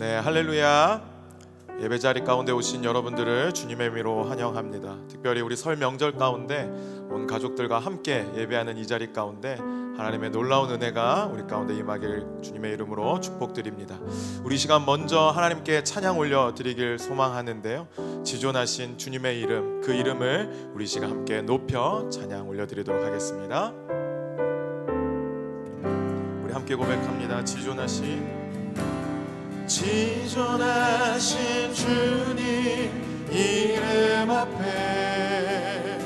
네, 할렐루야. 예배자리 가운데 오신 여러분들을 주님의 이름으로 환영합니다. 특별히 우리 설 명절 가운데 온 가족들과 함께 예배하는 이 자리 가운데 하나님의 놀라운 은혜가 우리 가운데 임하길 주님의 이름으로 축복드립니다. 우리 시간 먼저 하나님께 찬양 올려드리길 소망하는데요, 지존하신 주님의 이름, 그 이름을 우리 시간 함께 높여 찬양 올려드리도록 하겠습니다. 우리 함께 고백합니다. 지존하신 주님 이름 앞에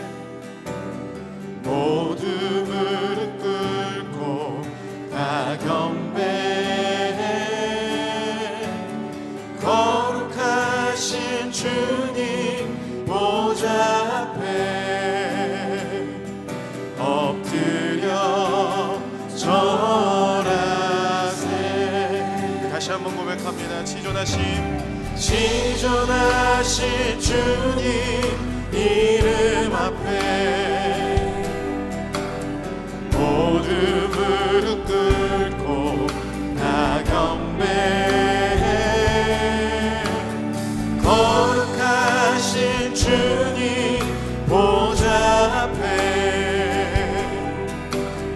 모두 무릎 꿇고 다 경배해. 거룩하신 주님 보좌 앞에 엎드려 절하세. 다시 한번 고백합니다. 지존하신 주님 이름 앞에 모두 무릎 꿇고 다 경배해. 거룩하신 주님 보좌 앞에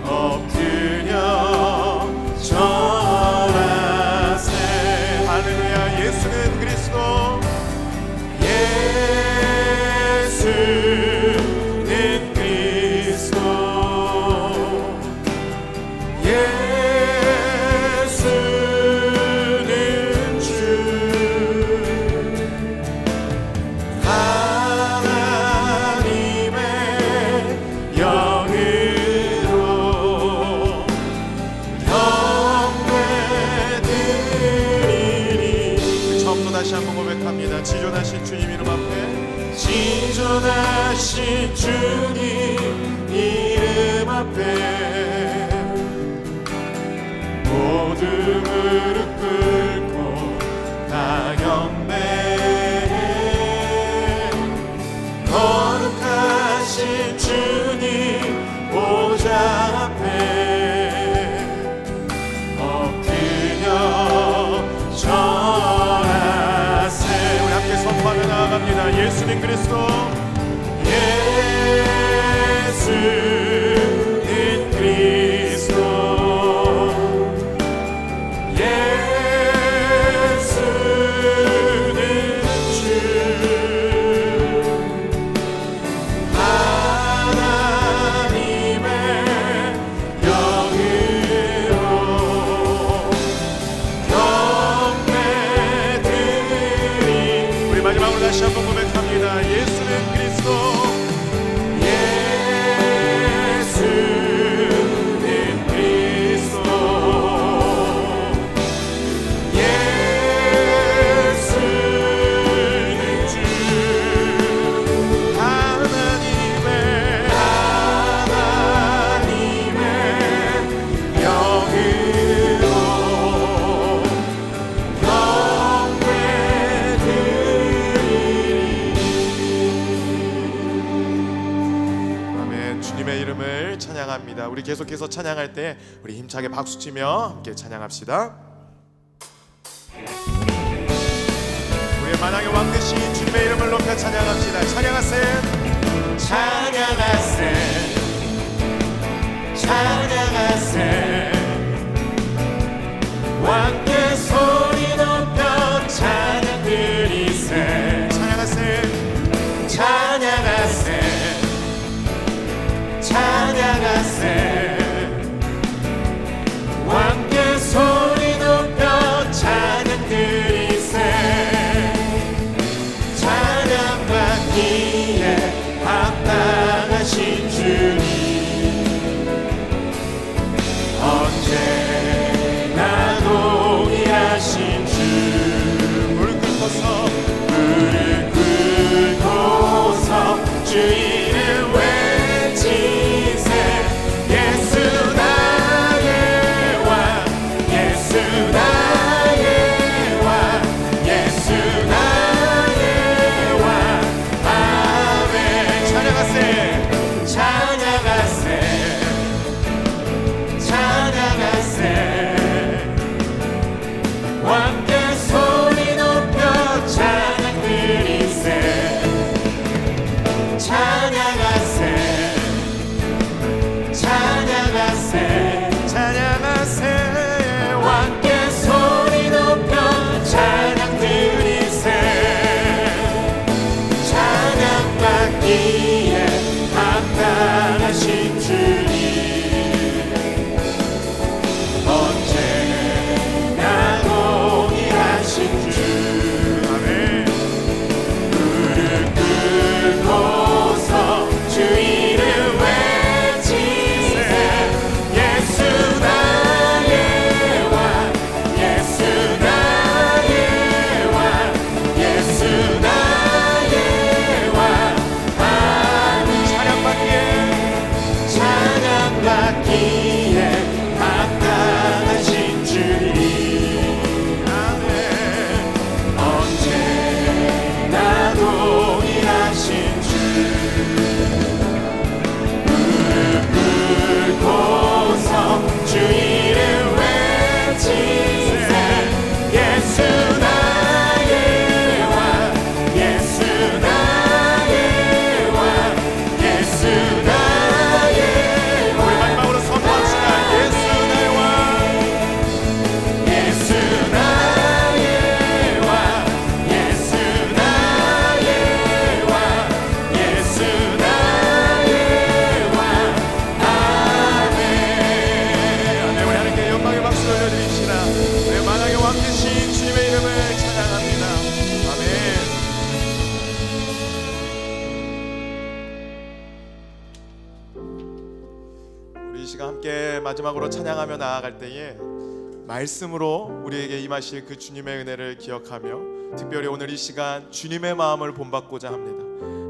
엎드려 절하세. 할렐루야. 예수는 그리스도, 예수는 그리스도, 예수는 주. 하나님의 영으로 경배드리니. 처음부터 다시 한번 고백합니다. 지존하신 주님 이름 앞에, 지존하신 주님 이름 앞에 모두 무릎 꿇고 다 경배해. 거룩하신 주님 보좌 앞에 엎드려 절하세. 우리 함께 선포하며 나아갑니다. 예수님 그리스도, 예수는 그리스도, 예수는 주. 하나님의 영으로 경배드리. 우리 마지막으로 다시 한번 고백합니다. 예수는 그리스도, 예수는 그리스도, 예수는 주. 하나님의 영으로 아멘. 주님의 이름을 찬양합니다. 우리 계속해서 찬양할 때 우리 힘차게 박수치며 함께 찬양합시다. 우리의 만왕의 왕 되신 주님의 이름을 높여 찬양합시다. 찬양하세, 찬양하세, 찬양하세. 왕께 소리 높여 찬양 드리세. 찬양하세, 찬양하세, 찬양하세. 왕께 소리 높여 찬양 드리세. 찬양받기에 합당하신 주님, 시간 함께 마지막으로 찬양하며 나아갈 때에 말씀으로 우리에게 임하실 그 주님의 은혜를 기억하며 특별히 오늘 이 시간 주님의 마음을 본받고자 합니다.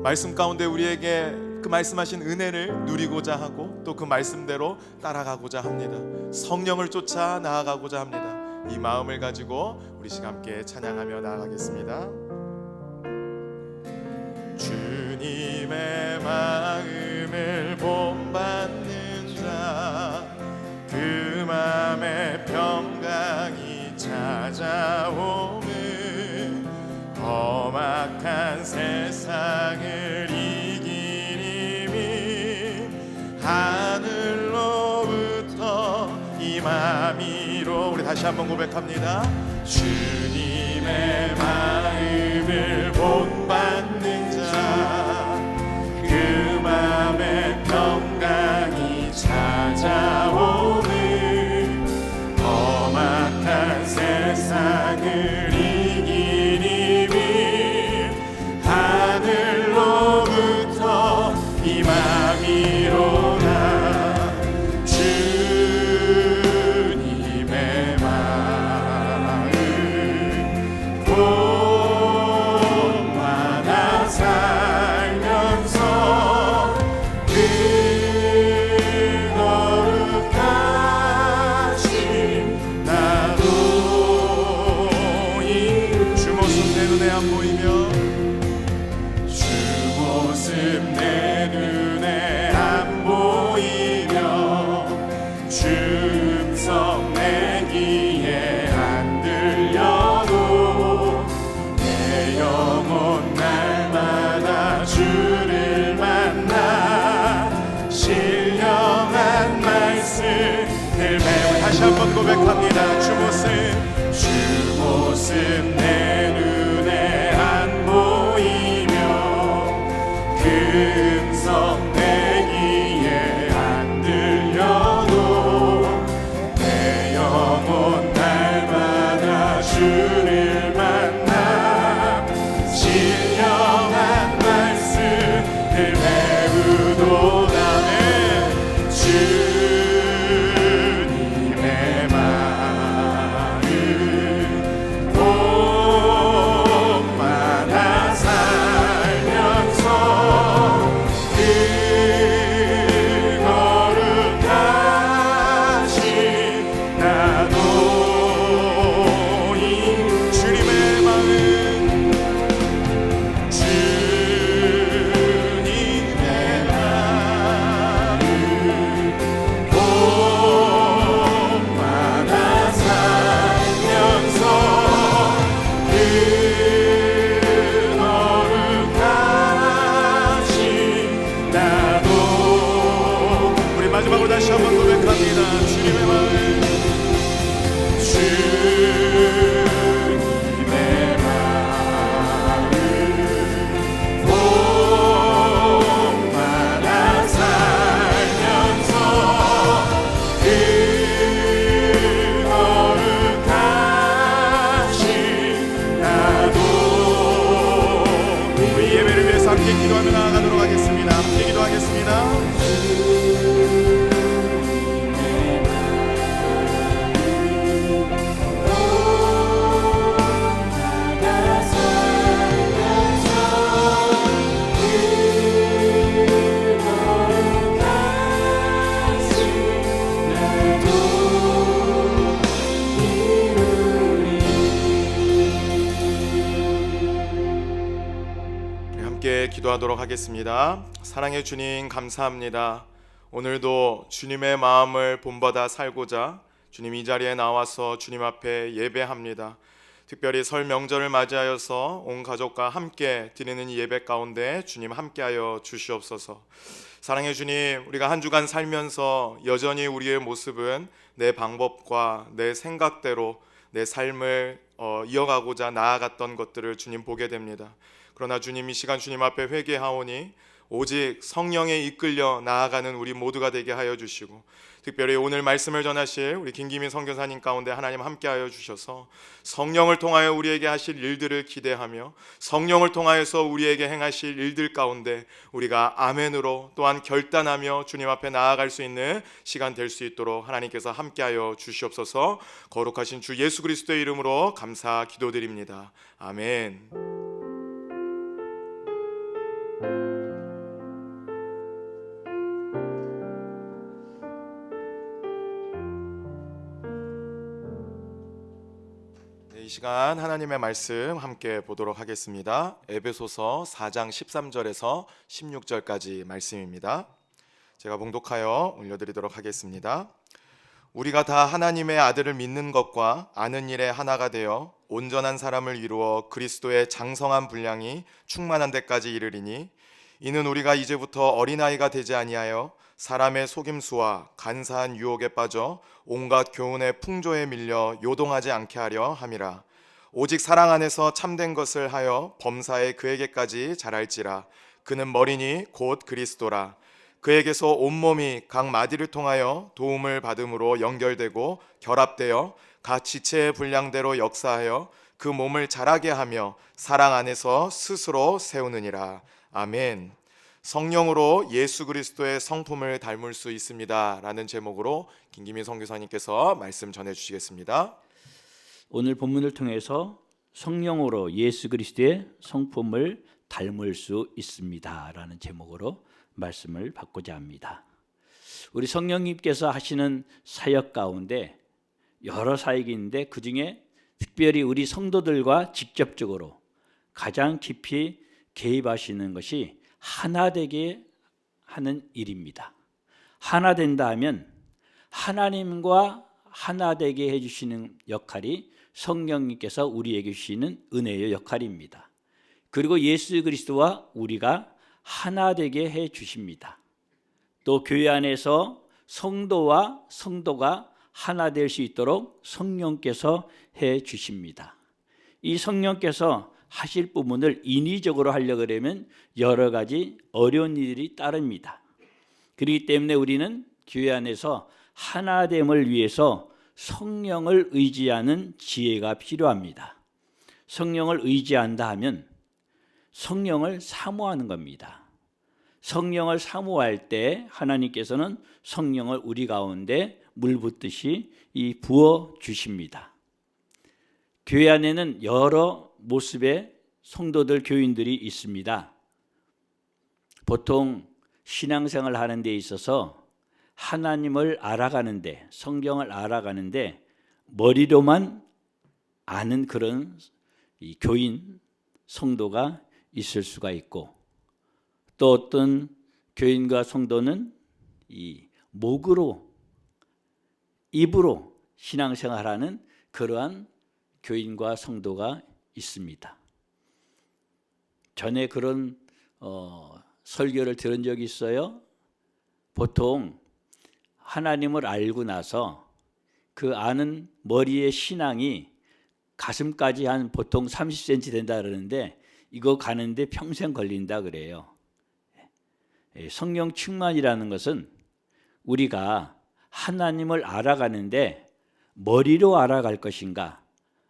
말씀 가운데 우리에게 그 말씀하신 은혜를 누리고자 하고 또 그 말씀대로 따라가고자 합니다. 성령을 쫓아 나아가고자 합니다. 이 마음을 가지고 우리 시간 함께 찬양하며 나아가겠습니다. 주님의 마음을 본받는 자, 그 맘에 평강이 찾아오는 험악한 세상을 이긴 힘이 하늘로부터 임함이로. 우리 다시 한번 고백합니다. 주님의 마음을 본받는 자, 그 맘에 평강이 찾아오는 험악한 세상을 이긴 힘이 하늘로부터 임함이로다. 주님의 마음 본받아 살면서 그 거룩하신 나도 주 모습 내 눈에 안 보이며 주 모습 내 눈에 안 보이며 주 음성 내 귀에 안 들려도 내 영혼 날마다 주를 만나 신령한 말씀을 배워. 다시 한번 고백합니다. 주 모습 내 눈에 안 보이며 그 음성 내 귀에 안 들려도 내 영혼 날마다 주를 만나 신령한 말씀을 배우도다. 주님의 마음 본받아 살면서 그 거룩하신 나도 주님의 마음 본받아 살면서 그 거룩하신 나도. 우리 마지막으로 다시 한번 고백합니다. 주님의 마음 주님의 마음 본받아 살면서 그 거룩하신 나도. 우리 예배를 위해서 함께 기도하며 나아가도록 하겠습니다. 함께 기도하겠습니다. 함께 기도하도록 하겠습니다. 사랑의 주님, 감사합니다. 오늘도 주님의 마음을 본받아 살고자 주님 이 자리에 나와서 주님 앞에 예배합니다. 특별히 설 명절을 맞이하여서 온 가족과 함께 드리는 이 예배 가운데 주님 함께하여 주시옵소서. 사랑의 주님, 우리가 한 주간 살면서 여전히 우리의 모습은 내 방법과 내 생각대로 내 삶을 이어가고자 나아갔던 것들을 주님 보게 됩니다. 그러나 주님, 이 시간 주님 앞에 회개하오니 오직 성령에 이끌려 나아가는 우리 모두가 되게 하여 주시고, 특별히 오늘 말씀을 전하실 우리 김기민 선교사님 가운데 하나님 함께하여 주셔서 성령을 통하여 우리에게 하실 일들을 기대하며 성령을 통하여서 우리에게 행하실 일들 가운데 우리가 아멘으로 또한 결단하며 주님 앞에 나아갈 수 있는 시간 될 수 있도록 하나님께서 함께하여 주시옵소서. 거룩하신 주 예수 그리스도의 이름으로 감사 기도드립니다. 아멘. 이 시간 하나님의 말씀 함께 보도록 하겠습니다. 에베소서 4장 13절에서 16절까지 말씀입니다. 제가 봉독하여 올려드리도록 하겠습니다. 우리가 다 하나님의 아들을 믿는 것과 아는 일에 하나가 되어 온전한 사람을 이루어 그리스도의 장성한 분량이 충만한 데까지 이르리니, 이는 우리가 이제부터 어린아이가 되지 아니하여 사람의 속임수와 간사한 유혹에 빠져 온갖 교훈의 풍조에 밀려 요동하지 않게 하려 함이라. 오직 사랑 안에서 참된 것을 하여 범사에 그에게까지 자랄지라. 그는 머리니 곧 그리스도라. 그에게서 온몸이 각 마디를 통하여 도움을 받음으로 연결되고 결합되어 각 지체의 분량대로 역사하여 그 몸을 자라게 하며 사랑 안에서 스스로 세우느니라. 아멘. 성령으로 예수 그리스도의 성품을 닮을 수 있습니다 라는 제목으로 김기민 선교사님께서 말씀 전해주시겠습니다. 오늘 본문을 통해서 성령으로 예수 그리스도의 성품을 닮을 수 있습니다 라는 제목으로 말씀을 받고자 합니다. 우리 성령님께서 하시는 사역 가운데 여러 사역이 있는데 그 중에 특별히 우리 성도들과 직접적으로 가장 깊이 개입하시는 것이 하나 되게 하는 일입니다. 하나 된다 하면 하나님과 하나 되게 해주시는 역할이 성령님께서 우리에게 주시는 은혜의 역할입니다. 그리고 예수 그리스도와 우리가 하나 되게 해 주십니다. 또 교회 안에서 성도와 성도가 하나 될 수 있도록 성령께서 해 주십니다. 이 성령께서 하실 부분을 인위적으로 하려고 하면 여러 가지 어려운 일이 따릅니다. 그렇기 때문에 우리는 교회 안에서 하나됨을 위해서 성령을 의지하는 지혜가 필요합니다. 성령을 의지한다 하면 성령을 사모하는 겁니다. 성령을 사모할 때 하나님께서는 성령을 우리 가운데 물 붓듯이 부어 주십니다. 교회 안에는 여러 모습의 성도들, 교인들이 있습니다. 보통 신앙생활을 하는 데 있어서 하나님을 알아가는데, 성경을 알아가는데 머리로만 아는 그런 교인, 성도가 있을 수가 있고, 또 어떤 교인과 성도는 목으로, 입으로 신앙생활하는 그러한 교인과 성도가 있습니다. 전에 그런 설교를 들은 적이 있어요. 보통 하나님을 알고 나서 그 아는 머리의 신앙이 가슴까지 한 보통 30cm 된다 그러는데 이거 가는데 평생 걸린다 그래요. 성령 충만이라는 것은 우리가 하나님을 알아가는데 머리로 알아갈 것인가,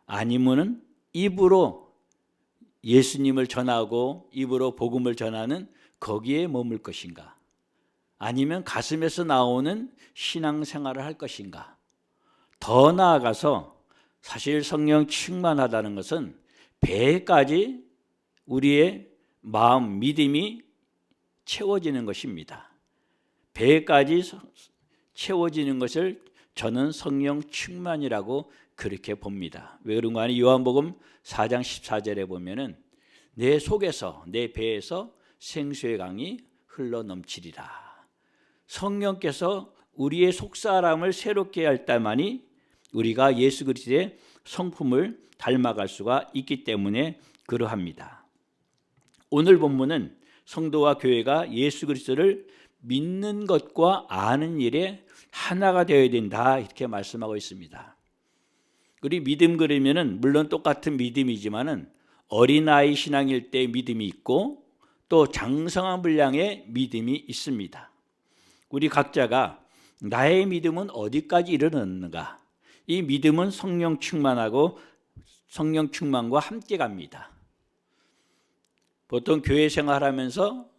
아니면은 입으로 예수님을 전하고 입으로 복음을 전하는 거기에 머물 것인가, 아니면 가슴에서 나오는 신앙생활을 할 것인가. 더 나아가서 사실 성령 충만하다는 것은 배까지 우리의 마음, 믿음이 채워지는 것입니다. 배까지 채워지는 것을 저는 성령 충만이라고 그렇게 봅니다. 왜 그런가 하니 요한복음 4장 14절에 보면은 내 속에서, 내 배에서 생수의 강이 흘러 넘치리라. 성령께서 우리의 속사람을 새롭게 할 때만이 우리가 예수 그리스도의 성품을 닮아갈 수가 있기 때문에 그러합니다. 오늘 본문은 성도와 교회가 예수 그리스도를 믿는 것과 아는 일에 하나가 되어야 된다 이렇게 말씀하고 있습니다. 우리 믿음 그러면은 물론 똑같은 믿음이지만은 어린아이 신앙일 때 믿음이 있고 또 장성한 분량의 믿음이 있습니다. 우리 각자가 나의 믿음은 어디까지 이르렀는가? 이 믿음은 성령 충만하고 성령 충만과 함께 갑니다. 보통 교회 생활하면서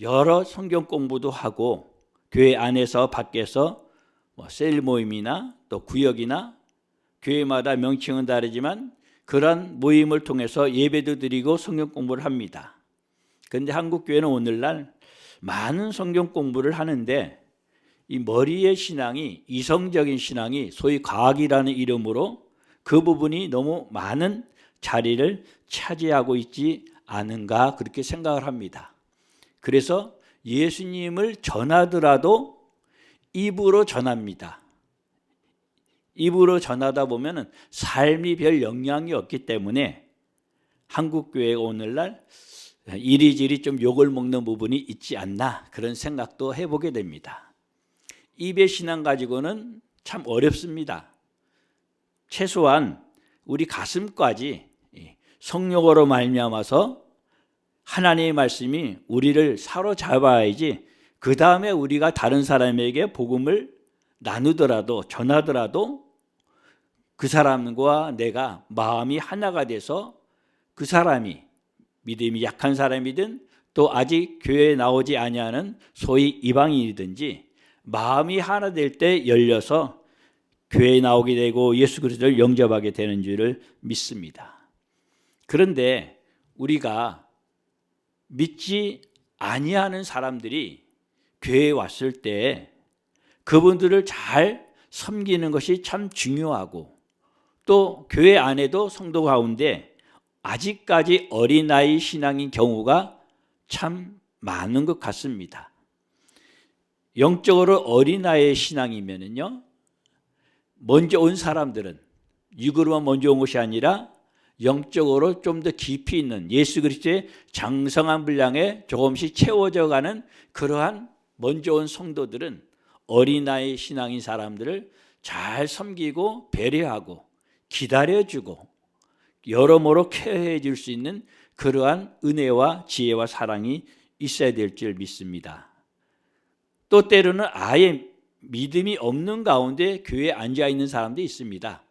여러 성경 공부도 하고 교회 안에서 밖에서 셀 모임이나 또 구역이나 교회마다 명칭은 다르지만 그런 모임을 통해서 예배도 드리고 성경 공부를 합니다. 그런데 한국 교회는 오늘날 많은 성경 공부를 하는데 이 머리의 신앙이, 이성적인 신앙이 소위 과학이라는 이름으로 그 부분이 너무 많은 자리를 차지하고 있지 않은가 그렇게 생각을 합니다. 그래서 예수님을 전하더라도 입으로 전합니다. 입으로 전하다 보면 삶이 별 영향이 없기 때문에 한국 교회가 오늘날 이리저리 좀 욕을 먹는 부분이 있지 않나 그런 생각도 해보게 됩니다. 입의 신앙 가지고는 참 어렵습니다. 최소한 우리 가슴까지 성령으로 말미암아서 하나님의 말씀이 우리를 사로잡아야지 그 다음에 우리가 다른 사람에게 복음을 나누더라도 전하더라도 그 사람과 내가 마음이 하나가 돼서 그 사람이 믿음이 약한 사람이든 또 아직 교회에 나오지 아니하는 소위 이방인이든지 마음이 하나 될 때 열려서 교회에 나오게 되고 예수 그리스도를 영접하게 되는 줄을 믿습니다. 그런데 우리가 믿지 아니하는 사람들이 교회에 왔을 때 그분들을 잘 섬기는 것이 참 중요하고 또 교회 안에도 성도 가운데 아직까지 어린아이 신앙인 경우가 참 많은 것 같습니다. 영적으로 어린아이의 신앙이면은요, 먼저 온 사람들은 육으로만 먼저 온 것이 아니라 영적으로 좀 더 깊이 있는 예수 그리스도의 장성한 분량에 조금씩 채워져 가는 그러한 먼저 온 성도들은 어린아이 신앙인 사람들을 잘 섬기고 배려하고 기다려주고 여러모로 케어해 줄 수 있는 그러한 은혜와 지혜와 사랑이 있어야 될 줄 믿습니다. 또 때로는 아예 믿음이 없는 가운데 교회에 앉아 있는 사람도 있습니다.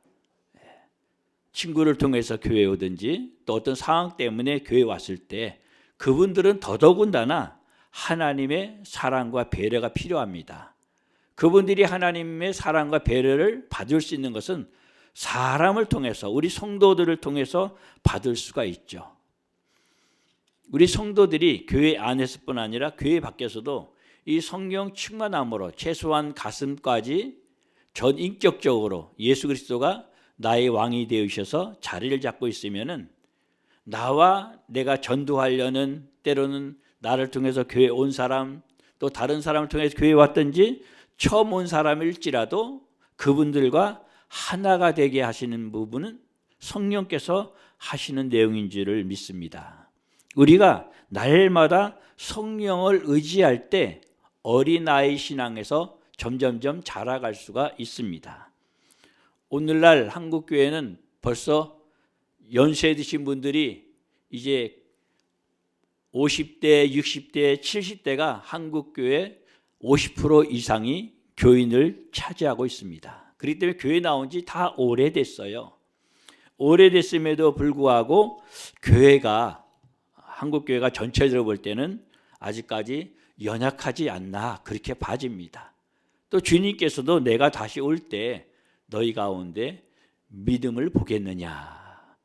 친구를 통해서 교회에 오든지 또 어떤 상황 때문에 교회에 왔을 때 그분들은 더더군다나 하나님의 사랑과 배려가 필요합니다. 그분들이 하나님의 사랑과 배려를 받을 수 있는 것은 사람을 통해서 우리 성도들을 통해서 받을 수가 있죠. 우리 성도들이 교회 안에서뿐 아니라 교회 밖에서도 이 성령 충만함으로 최소한 가슴까지 전인격적으로 예수 그리스도가 나의 왕이 되으셔서 자리를 잡고 있으면은 나와 내가 전도하려는 때로는 나를 통해서 교회 온 사람 또 다른 사람을 통해서 교회에 왔든지 처음 온 사람일지라도 그분들과 하나가 되게 하시는 부분은 성령께서 하시는 내용인 줄을 믿습니다. 우리가 날마다 성령을 의지할 때 어린아이 신앙에서 점점점 자라갈 수가 있습니다. 오늘날 한국교회는 벌써 연세 드신 분들이 이제 50대, 60대, 70대가 한국교회 50% 이상이 교인을 차지하고 있습니다. 그렇기 때문에 교회 나온 지 다 오래됐어요. 오래됐음에도 불구하고 교회가 한국교회가 전체적으로 볼 때는 아직까지 연약하지 않나 그렇게 봐집니다. 또 주님께서도 내가 다시 올 때 너희 가운데 믿음을 보겠느냐.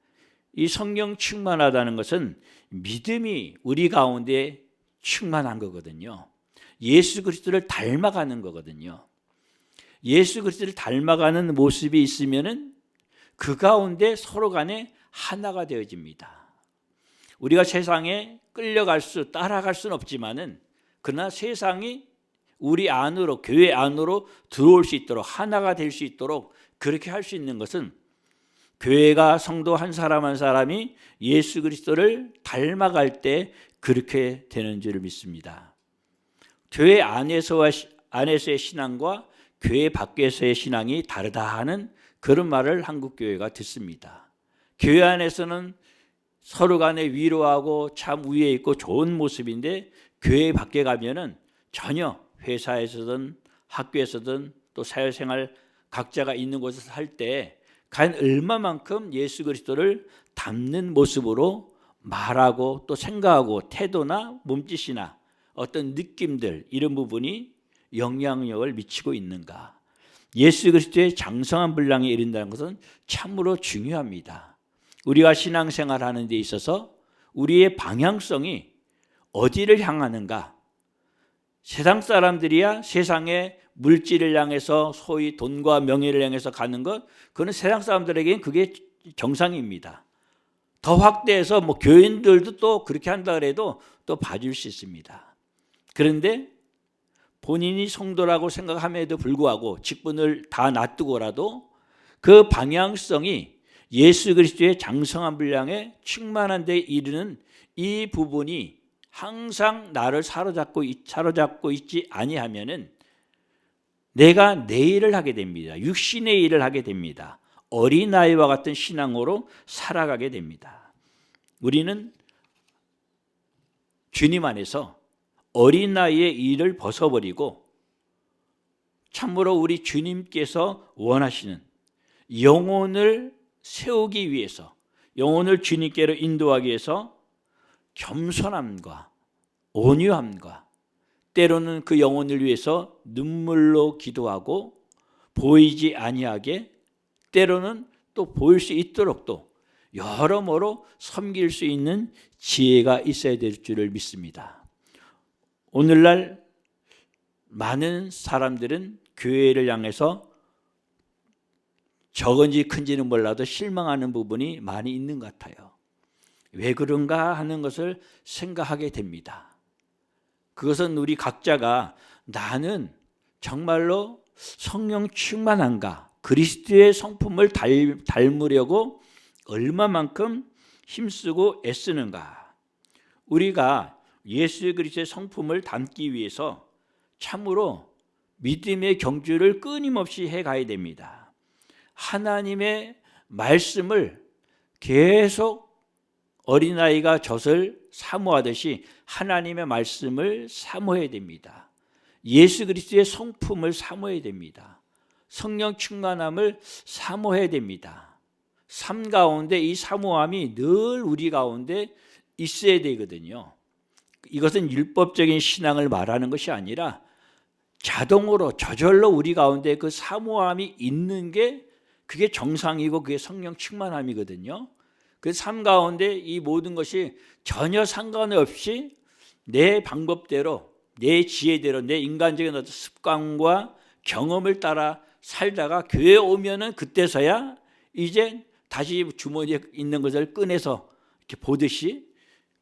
이 성령 충만하다는 것은 믿음이 우리 가운데 충만한 거거든요. 예수 그리스도를 닮아가는 거거든요. 예수 그리스도를 닮아가는 모습이 있으면은 그 가운데 서로 간에 하나가 되어집니다. 우리가 세상에 따라갈 수는 없지만은 그러나 세상이 우리 안으로 교회 안으로 들어올 수 있도록 하나가 될 수 있도록 그렇게 할 수 있는 것은 교회가 성도 한 사람 한 사람이 예수 그리스도를 닮아갈 때 그렇게 되는 줄 믿습니다. 교회 안에서의 신앙과 교회 밖에서의 신앙이 다르다 하는 그런 말을 한국교회가 듣습니다. 교회 안에서는 서로 간에 위로하고 참 우위에 있고 좋은 모습인데 교회 밖에 가면은 전혀 회사에서든 학교에서든 또 사회생활 각자가 있는 곳에서 할 때 과연 얼마만큼 예수 그리스도를 닮는 모습으로 말하고 또 생각하고 태도나 몸짓이나 어떤 느낌들 이런 부분이 영향력을 미치고 있는가. 예수 그리스도의 장성한 분량에 이른다는 것은 참으로 중요합니다. 우리가 신앙생활하는 데 있어서 우리의 방향성이 어디를 향하는가. 세상 사람들이야 세상의 물질을 향해서 소위 돈과 명예를 향해서 가는 것, 그건 세상 사람들에게는 그게 정상입니다. 더 확대해서 뭐 교인들도 또 그렇게 한다 그래도 또 봐줄 수 있습니다. 그런데 본인이 성도라고 생각함에도 불구하고 직분을 다 놔두고라도 그 방향성이 예수 그리스도의 장성한 분량에 충만한 데 이르는 이 부분이 항상 나를 사로잡고 있지 아니하면은 내가 내 일을 하게 됩니다. 육신의 일을 하게 됩니다. 어린아이와 같은 신앙으로 살아가게 됩니다. 우리는 주님 안에서 어린아이의 일을 벗어버리고 참으로 우리 주님께서 원하시는 영혼을 세우기 위해서, 영혼을 주님께로 인도하기 위해서 겸손함과 온유함과 때로는 그 영혼을 위해서 눈물로 기도하고 보이지 아니하게 때로는 또 보일 수 있도록 또 여러모로 섬길 수 있는 지혜가 있어야 될 줄을 믿습니다. 오늘날 많은 사람들은 교회를 향해서 적은지 큰지는 몰라도 실망하는 부분이 많이 있는 것 같아요. 왜 그런가 하는 것을 생각하게 됩니다. 그것은 우리 각자가 나는 정말로 성령 충만한가, 그리스도의 성품을 닮으려고 얼마만큼 힘쓰고 애쓰는가. 우리가 예수 그리스도의 성품을 닮기 위해서 참으로 믿음의 경주를 끊임없이 해가야 됩니다. 하나님의 말씀을 계속 어린아이가 젖을 사모하듯이 하나님의 말씀을 사모해야 됩니다. 예수 그리스도의 성품을 사모해야 됩니다. 성령 충만함을 사모해야 됩니다. 삶 가운데 이 사모함이 늘 우리 가운데 있어야 되거든요. 이것은 율법적인 신앙을 말하는 것이 아니라 자동으로 저절로 우리 가운데 그 사모함이 있는 게 그게 정상이고 그게 성령 충만함이거든요. 그 삶 가운데 이 모든 것이 전혀 상관없이 내 방법대로, 내 지혜대로, 내 인간적인 어떤 습관과 경험을 따라 살다가 교회에 오면은 그때서야 이제 다시 주머니에 있는 것을 꺼내서 이렇게 보듯이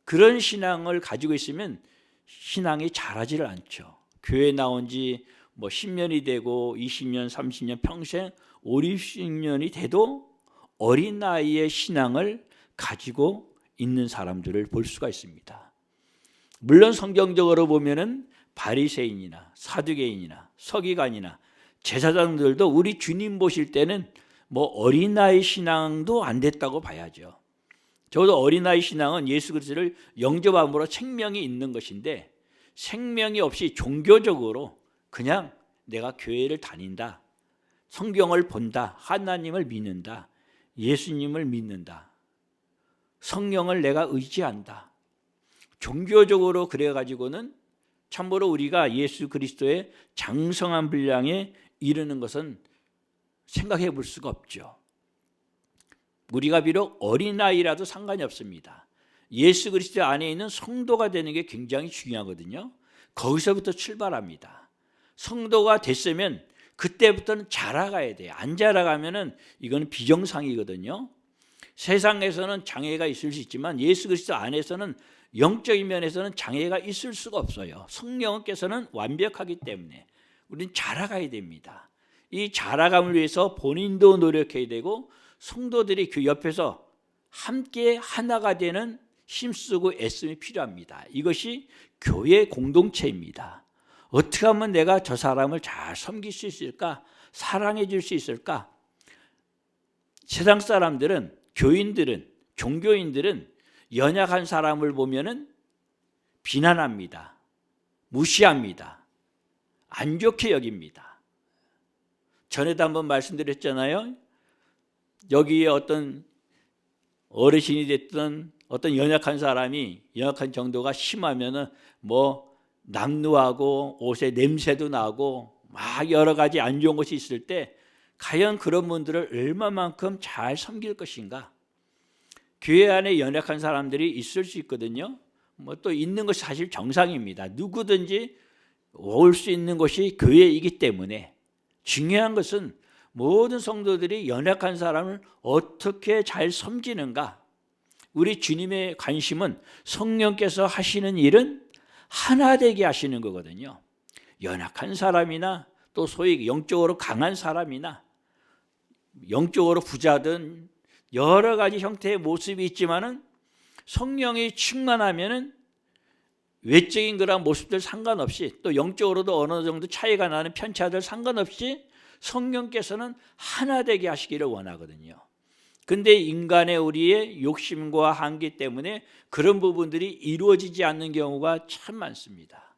그런 신앙을 가지고 있으면 신앙이 자라지를 않죠. 교회 나온 지 뭐 10년이 되고 20년, 30년, 평생 5, 60년이 돼도 어린아이의 신앙을 가지고 있는 사람들을 볼 수가 있습니다. 물론 성경적으로 보면은 바리새인이나 사두개인이나 서기관이나 제사장들도 우리 주님 보실 때는 뭐 어린아이 신앙도 안 됐다고 봐야죠. 적어도 어린아이 신앙은 예수 그리스도를 영접함으로 생명이 있는 것인데 생명이 없이 종교적으로 그냥 내가 교회를 다닌다, 성경을 본다, 하나님을 믿는다, 예수님을 믿는다, 성령을 내가 의지한다, 종교적으로 그래가지고는 참으로 우리가 예수 그리스도의 장성한 분량에 이르는 것은 생각해 볼 수가 없죠. 우리가 비록 어린아이라도 상관이 없습니다. 예수 그리스도 안에 있는 성도가 되는 게 굉장히 중요하거든요. 거기서부터 출발합니다. 성도가 됐으면 그때부터는 자라가야 돼요. 안 자라가면은 이건 비정상이거든요. 세상에서는 장애가 있을 수 있지만 예수 그리스도 안에서는 영적인 면에서는 장애가 있을 수가 없어요. 성령께서는 완벽하기 때문에 우리는 자라가야 됩니다. 이 자라감을 위해서 본인도 노력해야 되고 성도들이 그 옆에서 함께 하나가 되는 힘쓰고 애씀이 필요합니다. 이것이 교회 공동체입니다. 어떻게 하면 내가 저 사람을 잘 섬길 수 있을까? 사랑해 줄 수 있을까? 세상 사람들은, 교인들은, 종교인들은 연약한 사람을 보면은 비난합니다. 무시합니다. 안 좋게 여깁니다. 전에도 한번 말씀드렸잖아요. 여기에 어떤 어르신이 됐던 어떤 연약한 사람이 연약한 정도가 심하면은 뭐 남루하고 옷에 냄새도 나고 막 여러 가지 안 좋은 것이 있을 때 과연 그런 분들을 얼마만큼 잘 섬길 것인가? 교회 안에 연약한 사람들이 있을 수 있거든요. 뭐 또 있는 것이 사실 정상입니다. 누구든지 올 수 있는 것이 교회이기 때문에 중요한 것은 모든 성도들이 연약한 사람을 어떻게 잘 섬기는가. 우리 주님의 관심은 성령께서 하시는 일은 하나 되게 하시는 거거든요. 연약한 사람이나 또 소위 영적으로 강한 사람이나 영적으로 부자든 여러 가지 형태의 모습이 있지만은 성령이 충만하면은 외적인 그런 모습들 상관없이 또 영적으로도 어느 정도 차이가 나는 편차들 상관없이 성령께서는 하나 되게 하시기를 원하거든요. 근데 인간의 우리의 욕심과 한계 때문에 그런 부분들이 이루어지지 않는 경우가 참 많습니다.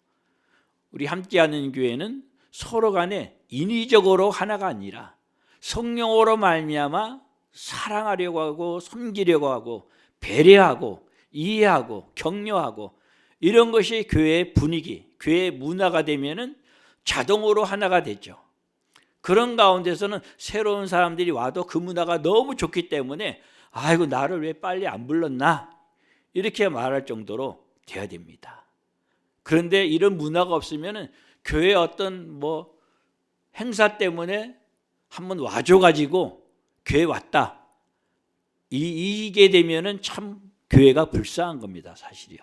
우리 함께하는 교회는 서로 간에 인위적으로 하나가 아니라 성령으로 말미암아 사랑하려고 하고 섬기려고 하고 배려하고 이해하고 격려하고 이런 것이 교회의 분위기, 교회의 문화가 되면은 자동으로 하나가 되죠. 그런 가운데서는 새로운 사람들이 와도 그 문화가 너무 좋기 때문에 아이고 나를 왜 빨리 안 불렀나 이렇게 말할 정도로 돼야 됩니다. 그런데 이런 문화가 없으면은 교회 어떤 뭐 행사 때문에 한번 와줘가지고 교회 왔다 이게 되면은 참 교회가 불쌍한 겁니다. 사실이요.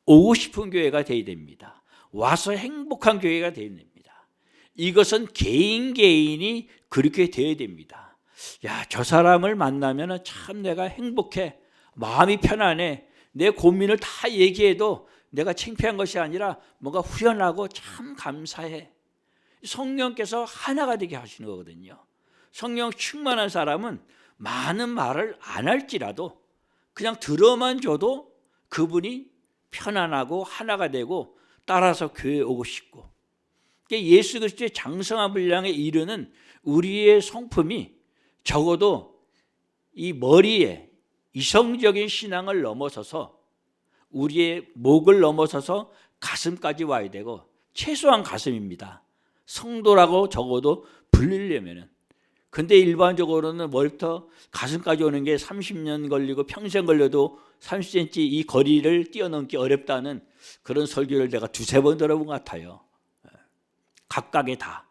오고 싶은 교회가 돼야 됩니다. 와서 행복한 교회가 돼야 됩니다. 이것은 개인이 그렇게 돼야 됩니다. 야, 저 사람을 만나면 참 내가 행복해. 마음이 편안해. 내 고민을 다 얘기해도 내가 창피한 것이 아니라 뭔가 후련하고 참 감사해. 성령께서 하나가 되게 하시는 거거든요. 성령 충만한 사람은 많은 말을 안 할지라도 그냥 들어만 줘도 그분이 편안하고 하나가 되고 따라서 교회에 오고 싶고, 예수 그리스도의 장성한 분량에 이르는 우리의 성품이 적어도 이 머리에 이성적인 신앙을 넘어서서 우리의 목을 넘어서서 가슴까지 와야 되고, 최소한 가슴입니다. 성도라고 적어도 불리려면은. 근데 일반적으로는 머리부터 가슴까지 오는 게 30년 걸리고 평생 걸려도 30cm 이 거리를 뛰어넘기 어렵다는 그런 설교를 내가 두세 번 들어본 것 같아요. 각각의 다.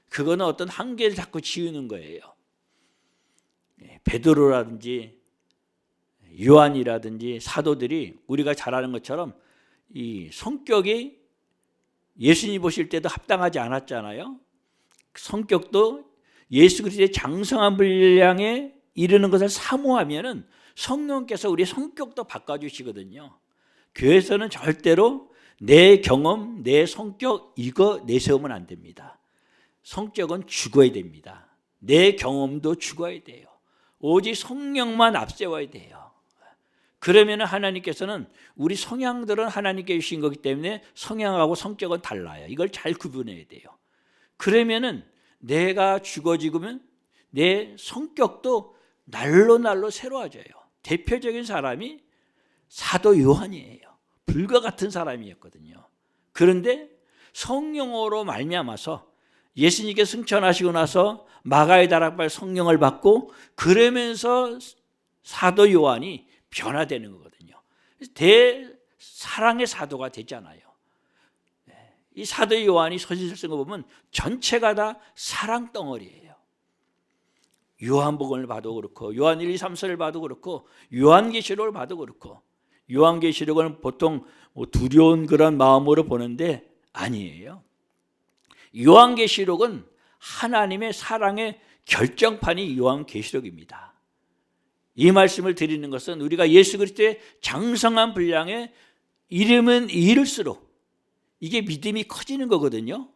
그거는 어떤 한계를 자꾸 지우는 거예요. 베드로라든지 요한이라든지 사도들이 우리가 잘 아는 것처럼 이 성격이 예수님 보실 때도 합당하지 않았잖아요. 성격도 예수 그리스도의 장성한 분량에 이르는 것을 사모하면은 성령께서 우리의 성격도 바꿔주시거든요. 교회에서는 절대로 내 경험, 내 성격 이거 내세우면 안 됩니다. 성격은 죽어야 됩니다. 내 경험도 죽어야 돼요. 오직 성령만 앞세워야 돼요. 그러면 하나님께서는 우리 성향들은 하나님께 주신 거기 때문에 성향하고 성격은 달라요. 이걸 잘 구분해야 돼요. 그러면은 내가 죽어지면 내 성격도 날로 새로워져요. 대표적인 사람이 사도 요한이에요. 불과 같은 사람이었거든요. 그런데 성령으로 말미암아서 예수님께서 승천하시고 나서 마가의 다락발 성령을 받고 그러면서 사도 요한이 변화되는 거거든요. 대사랑의 사도가 되잖아요. 이 사도 요한이 서신을 쓴 거 보면 전체가 다 사랑 덩어리예요. 요한복음을 봐도 그렇고 요한 1, 2, 3서를 봐도 그렇고 요한계시록을 봐도 그렇고, 요한계시록은 보통 두려운 그런 마음으로 보는데 아니에요. 요한계시록은 하나님의 사랑의 결정판이 요한계시록입니다. 이 말씀을 드리는 것은 우리가 예수 그리스도의 장성한 분량에 이르면 이를수록 이게 믿음이 커지는 거거든요.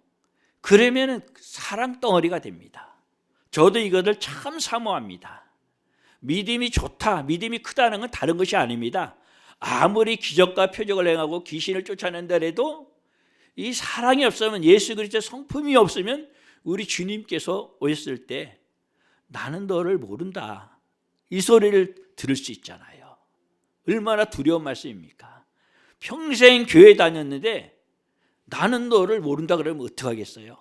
그러면 사랑 덩어리가 됩니다. 저도 이것을 참 사모합니다. 믿음이 좋다, 믿음이 크다는 건 다른 것이 아닙니다. 아무리 기적과 표적을 행하고 귀신을 쫓아낸다래도 이 사랑이 없으면, 예수 그리스도의 성품이 없으면 우리 주님께서 오셨을 때 나는 너를 모른다, 이 소리를 들을 수 있잖아요. 얼마나 두려운 말씀입니까? 평생 교회 다녔는데 나는 너를 모른다 그러면 어떡하겠어요?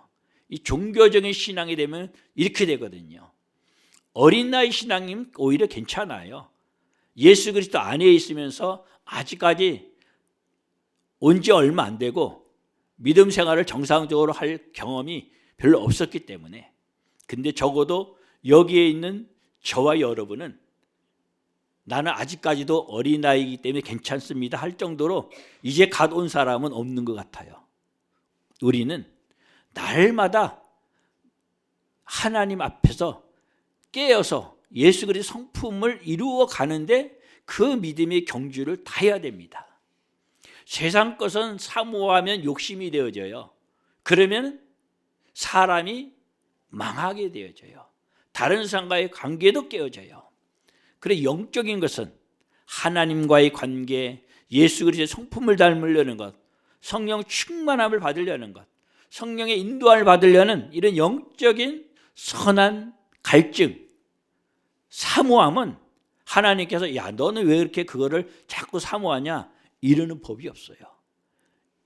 이 종교적인 신앙이 되면 이렇게 되거든요. 어린 나이 신앙이면 오히려 괜찮아요. 예수 그리스도 안에 있으면서 아직까지 온 지 얼마 안 되고 믿음 생활을 정상적으로 할 경험이 별로 없었기 때문에. 근데 적어도 여기에 있는 저와 여러분은 나는 아직까지도 어린아이이기 때문에 괜찮습니다 할 정도로 이제 갓 온 사람은 없는 것 같아요. 우리는 날마다 하나님 앞에서 깨어서 예수 그리스도의 성품을 이루어 가는데 그 믿음의 경주를 다 해야 됩니다. 세상 것은 사모하면 욕심이 되어져요. 그러면 사람이 망하게 되어져요. 다른 사람과의 관계도 깨어져요. 그래, 영적인 것은 하나님과의 관계, 예수 그리스도의 성품을 닮으려는 것, 성령 충만함을 받으려는 것, 성령의 인도함을 받으려는 이런 영적인 선한 갈증, 사모함은 하나님께서 야 너는 왜 이렇게 그거를 자꾸 사모하냐 이러는 법이 없어요.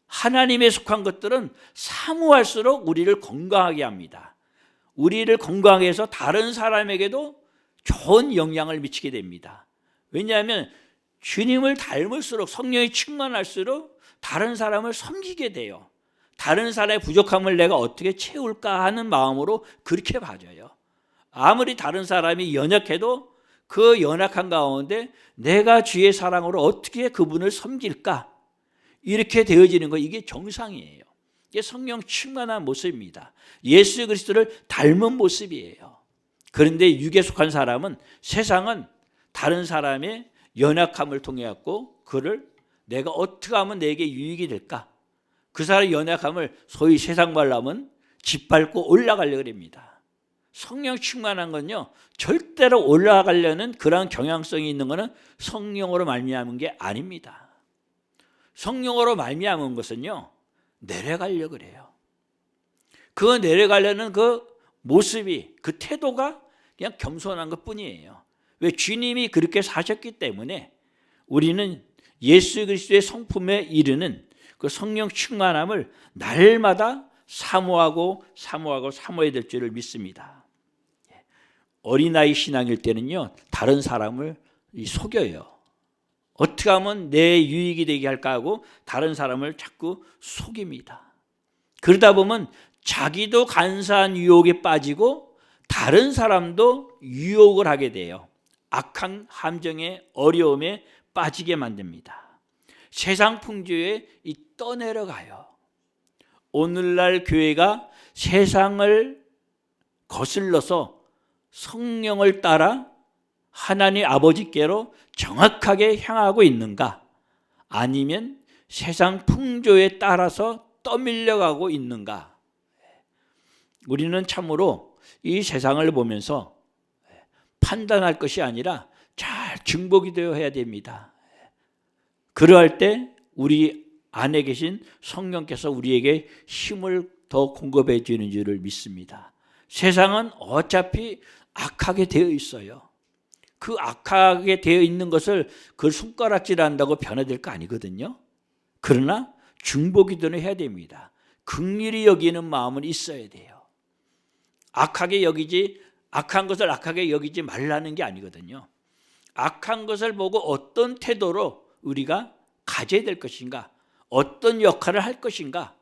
하나님에 속한 것들은 사모할수록 우리를 건강하게 합니다. 우리를 건강하게 해서 다른 사람에게도 좋은 영향을 미치게 됩니다. 왜냐하면 주님을 닮을수록, 성령이 충만할수록 다른 사람을 섬기게 돼요. 다른 사람의 부족함을 내가 어떻게 채울까 하는 마음으로 그렇게 봐줘요. 아무리 다른 사람이 연약해도 그 연약한 가운데 내가 주의 사랑으로 어떻게 그분을 섬길까, 이렇게 되어지는 거, 이게 정상이에요. 이게 성령 충만한 모습입니다. 예수 그리스도를 닮은 모습이에요. 그런데 육에 속한 사람은, 세상은 다른 사람의 연약함을 통해 갖고 그를 내가 어떻게 하면 내게 유익이 될까, 그 사람의 연약함을 소위 세상 말로 하면 짓밟고 올라가려고 합니다. 성령 충만한 건요, 절대로 올라가려는 그런 경향성이 있는 것은 성령으로 말미암은 게 아닙니다. 성령으로 말미암은 것은요, 내려가려고 그래요. 그 내려가려는 그 모습이, 그 태도가 그냥 겸손한 것뿐이에요. 왜? 주님이 그렇게 사셨기 때문에 우리는 예수 그리스도의 성품에 이르는 그 성령 충만함을 날마다 사모해야 될 줄을 믿습니다. 어린아이 신앙일 때는요, 다른 사람을 속여요. 어떻게 하면 내 유익이 되게 할까 하고 다른 사람을 자꾸 속입니다. 그러다 보면 자기도 간사한 유혹에 빠지고 다른 사람도 유혹을 하게 돼요. 악한 함정의 어려움에 빠지게 만듭니다. 세상 풍조에 떠내려가요. 오늘날 교회가 세상을 거슬러서 성령을 따라 하나님 아버지께로 정확하게 향하고 있는가, 아니면 세상 풍조에 따라서 떠밀려가고 있는가. 우리는 참으로 이 세상을 보면서 판단할 것이 아니라 잘 중보기도해야 됩니다. 그러할 때 우리 안에 계신 성령께서 우리에게 힘을 더 공급해 주는 줄을 믿습니다. 세상은 어차피 악하게 되어 있어요. 그 악하게 되어 있는 것을 그걸 손가락질한다고 변화될 거 아니거든요. 그러나 중보기도는 해야 됩니다. 긍휼히 여기는 마음은 있어야 돼요. 악한 것을 악하게 여기지 말라는 게 아니거든요. 악한 것을 보고 어떤 태도로 우리가 가져야 될 것인가, 어떤 역할을 할 것인가.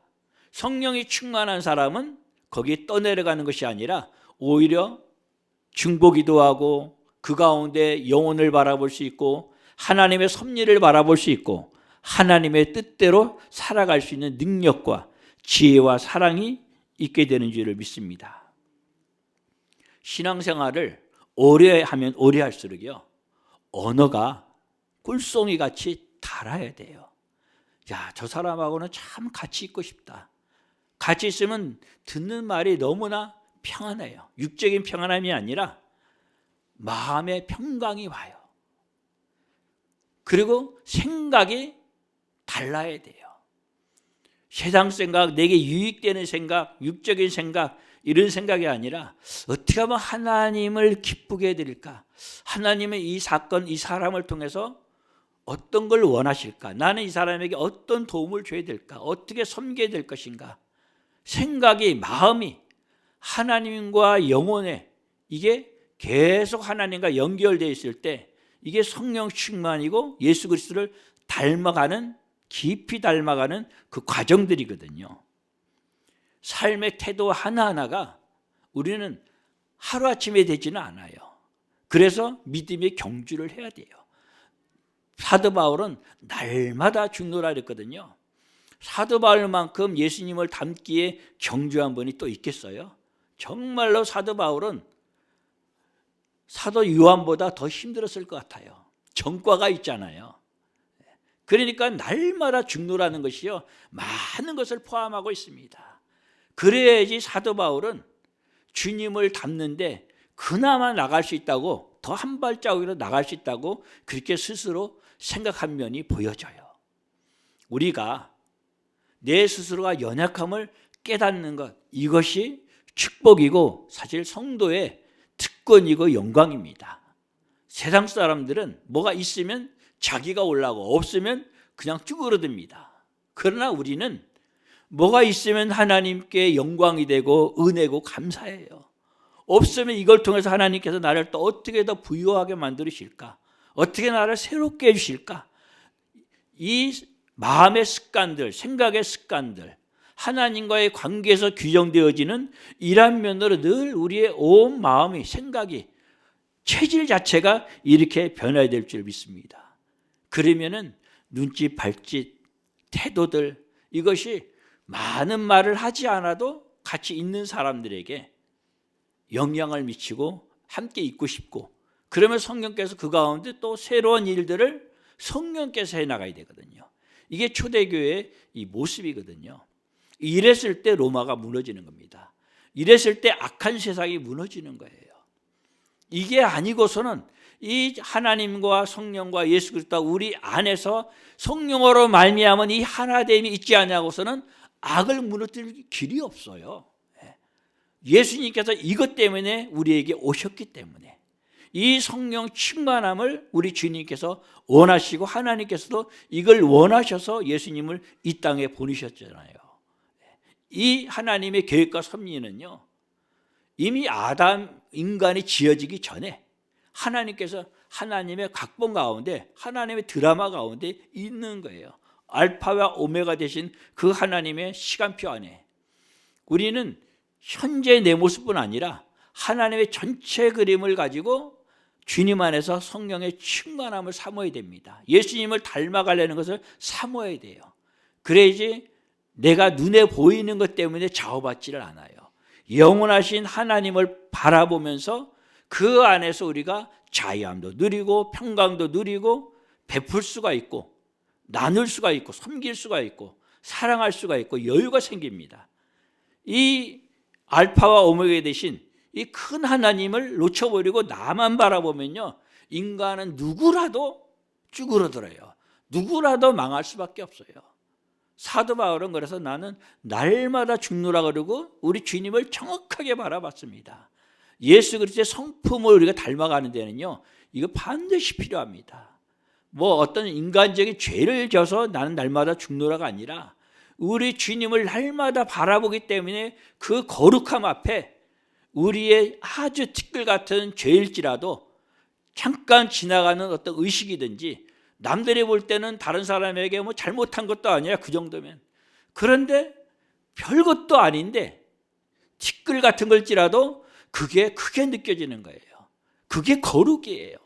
성령이 충만한 사람은 거기에 떠내려가는 것이 아니라 오히려 중보기도하고 그 가운데 영혼을 바라볼 수 있고 하나님의 섭리를 바라볼 수 있고 하나님의 뜻대로 살아갈 수 있는 능력과 지혜와 사랑이 있게 되는 줄을 믿습니다. 신앙생활을 오래 하면 오래 할수록요, 언어가 꿀송이같이 달아야 돼요. 야, 저 사람하고는 참 같이 있고 싶다. 같이 있으면 듣는 말이 너무나 평안해요. 육적인 평안함이 아니라 마음의 평강이 와요. 그리고 생각이 달라야 돼요. 세상 생각, 내게 유익되는 생각, 육적인 생각, 이런 생각이 아니라 어떻게 하면 하나님을 기쁘게 해드릴까? 하나님의 이 사건, 이 사람을 통해서 어떤 걸 원하실까? 나는 이 사람에게 어떤 도움을 줘야 될까? 어떻게 섬겨야 될 것인가? 생각이, 마음이 하나님과 영혼에 이게 계속 하나님과 연결되어 있을 때 이게 성령 충만이고 예수 그리스도를 닮아가는, 깊이 닮아가는 그 과정들이거든요. 삶의 태도 하나하나가 우리는 하루아침에 되지는 않아요. 그래서 믿음의 경주를 해야 돼요. 사도 바울은 날마다 죽노라 그랬거든요. 사도 바울만큼 예수님을 닮기에 경주한 분이 또 있겠어요? 정말로 사도 바울은 사도 요한보다 더 힘들었을 것 같아요. 전과가 있잖아요. 그러니까 날마다 죽노라는 것이요, 많은 것을 포함하고 있습니다. 그래야지 사도 바울은 주님을 닮는데 그나마 나갈 수 있다고, 더 한 발자국이라도 나갈 수 있다고 그렇게 스스로 생각한 면이 보여져요. 우리가 내 스스로가 연약함을 깨닫는 것, 이것이 축복이고 사실 성도의 특권이고 영광입니다. 세상 사람들은 뭐가 있으면 자기가 올라가고 없으면 그냥 쭈그러듭니다. 그러나 우리는 뭐가 있으면 하나님께 영광이 되고 은혜고 감사해요. 없으면 이걸 통해서 하나님께서 나를 또 어떻게 더 부유하게 만드실까? 어떻게 나를 새롭게 해주실까? 이 마음의 습관들, 생각의 습관들, 하나님과의 관계에서 규정되어지는 이런 면으로 늘 우리의 온 마음이, 생각이, 체질 자체가 이렇게 변화해야 될 줄 믿습니다. 그러면은 눈짓, 발짓, 태도들, 이것이 많은 말을 하지 않아도 같이 있는 사람들에게 영향을 미치고 함께 있고 싶고, 그러면 성령께서 그 가운데 또 새로운 일들을 성령께서 해나가야 되거든요. 이게 초대교회의 이 모습이거든요. 이랬을 때 로마가 무너지는 겁니다. 이랬을 때 악한 세상이 무너지는 거예요. 이게 아니고서는 이 하나님과 성령과 예수 그리스도가 우리 안에서 성령으로 말미암은 이 하나됨이 있지 않냐고서는 악을 무너뜨릴 길이 없어요. 예수님께서 이것 때문에 우리에게 오셨기 때문에, 이 성령 충만함을 우리 주님께서 원하시고 하나님께서도 이걸 원하셔서 예수님을 이 땅에 보내셨잖아요. 이 하나님의 계획과 섭리는요, 이미 아담 인간이 지어지기 전에 하나님께서 하나님의 각본 가운데, 하나님의 드라마 가운데 있는 거예요. 알파와 오메가 되신 그 하나님의 시간표 안에 우리는 현재 내 모습뿐 아니라 하나님의 전체 그림을 가지고 주님 안에서 성령의 충만함을 사모해야 됩니다. 예수님을 닮아가려는 것을 사모해야 돼요. 그래야지 내가 눈에 보이는 것 때문에 좌우받지를 않아요. 영원하신 하나님을 바라보면서 그 안에서 우리가 자유함도 누리고 평강도 누리고 베풀 수가 있고 나눌 수가 있고 섬길 수가 있고 사랑할 수가 있고 여유가 생깁니다. 이 알파와 오메가 대신 이 큰 하나님을 놓쳐버리고 나만 바라보면요, 인간은 누구라도 쭈그러들어요. 누구라도 망할 수밖에 없어요. 사도 바울은 그래서 나는 날마다 죽노라 그러고 우리 주님을 정확하게 바라봤습니다. 예수 그리스도의 성품을 우리가 닮아가는 데는요, 이거 반드시 필요합니다. 뭐 어떤 인간적인 죄를 져서 나는 날마다 죽노라가 아니라 우리 주님을 날마다 바라보기 때문에 그 거룩함 앞에 우리의 아주 티끌 같은 죄일지라도 잠깐 지나가는 어떤 의식이든지, 남들이 볼 때는 다른 사람에게 뭐 잘못한 것도 아니야 그 정도면, 그런데 별것도 아닌데 티끌 같은 걸지라도 그게 크게 느껴지는 거예요. 그게 거룩이에요.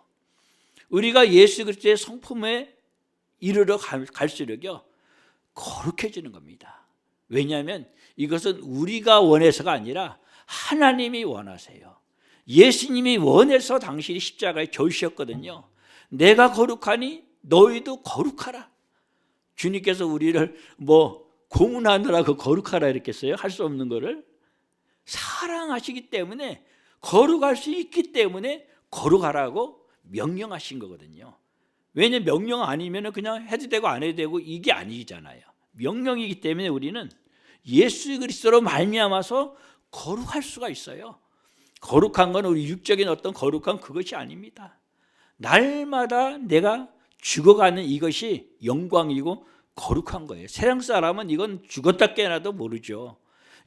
우리가 예수 그리스도의 성품에 이르러 갈수록요 거룩해지는 겁니다. 왜냐하면 이것은 우리가 원해서가 아니라 하나님이 원하세요. 예수님이 원해서 당신이 십자가에 겨우셨거든요. 내가 거룩하니 너희도 거룩하라. 주님께서 우리를 뭐 고문하느라고 거룩하라 이랬겠어요? 할 수 없는 거를 사랑하시기 때문에, 거룩할 수 있기 때문에 거룩하라고 명령하신 거거든요. 왜냐하면 명령 아니면 그냥 해도 되고 안 해도 되고 이게 아니잖아요. 명령이기 때문에 우리는 예수 그리스도로 말미암아서 거룩할 수가 있어요. 거룩한 건 우리 육적인 어떤 거룩한 그것이 아닙니다. 날마다 내가 죽어가는 이것이 영광이고 거룩한 거예요. 세상 사람은 이건 죽었다 깨어나도 모르죠.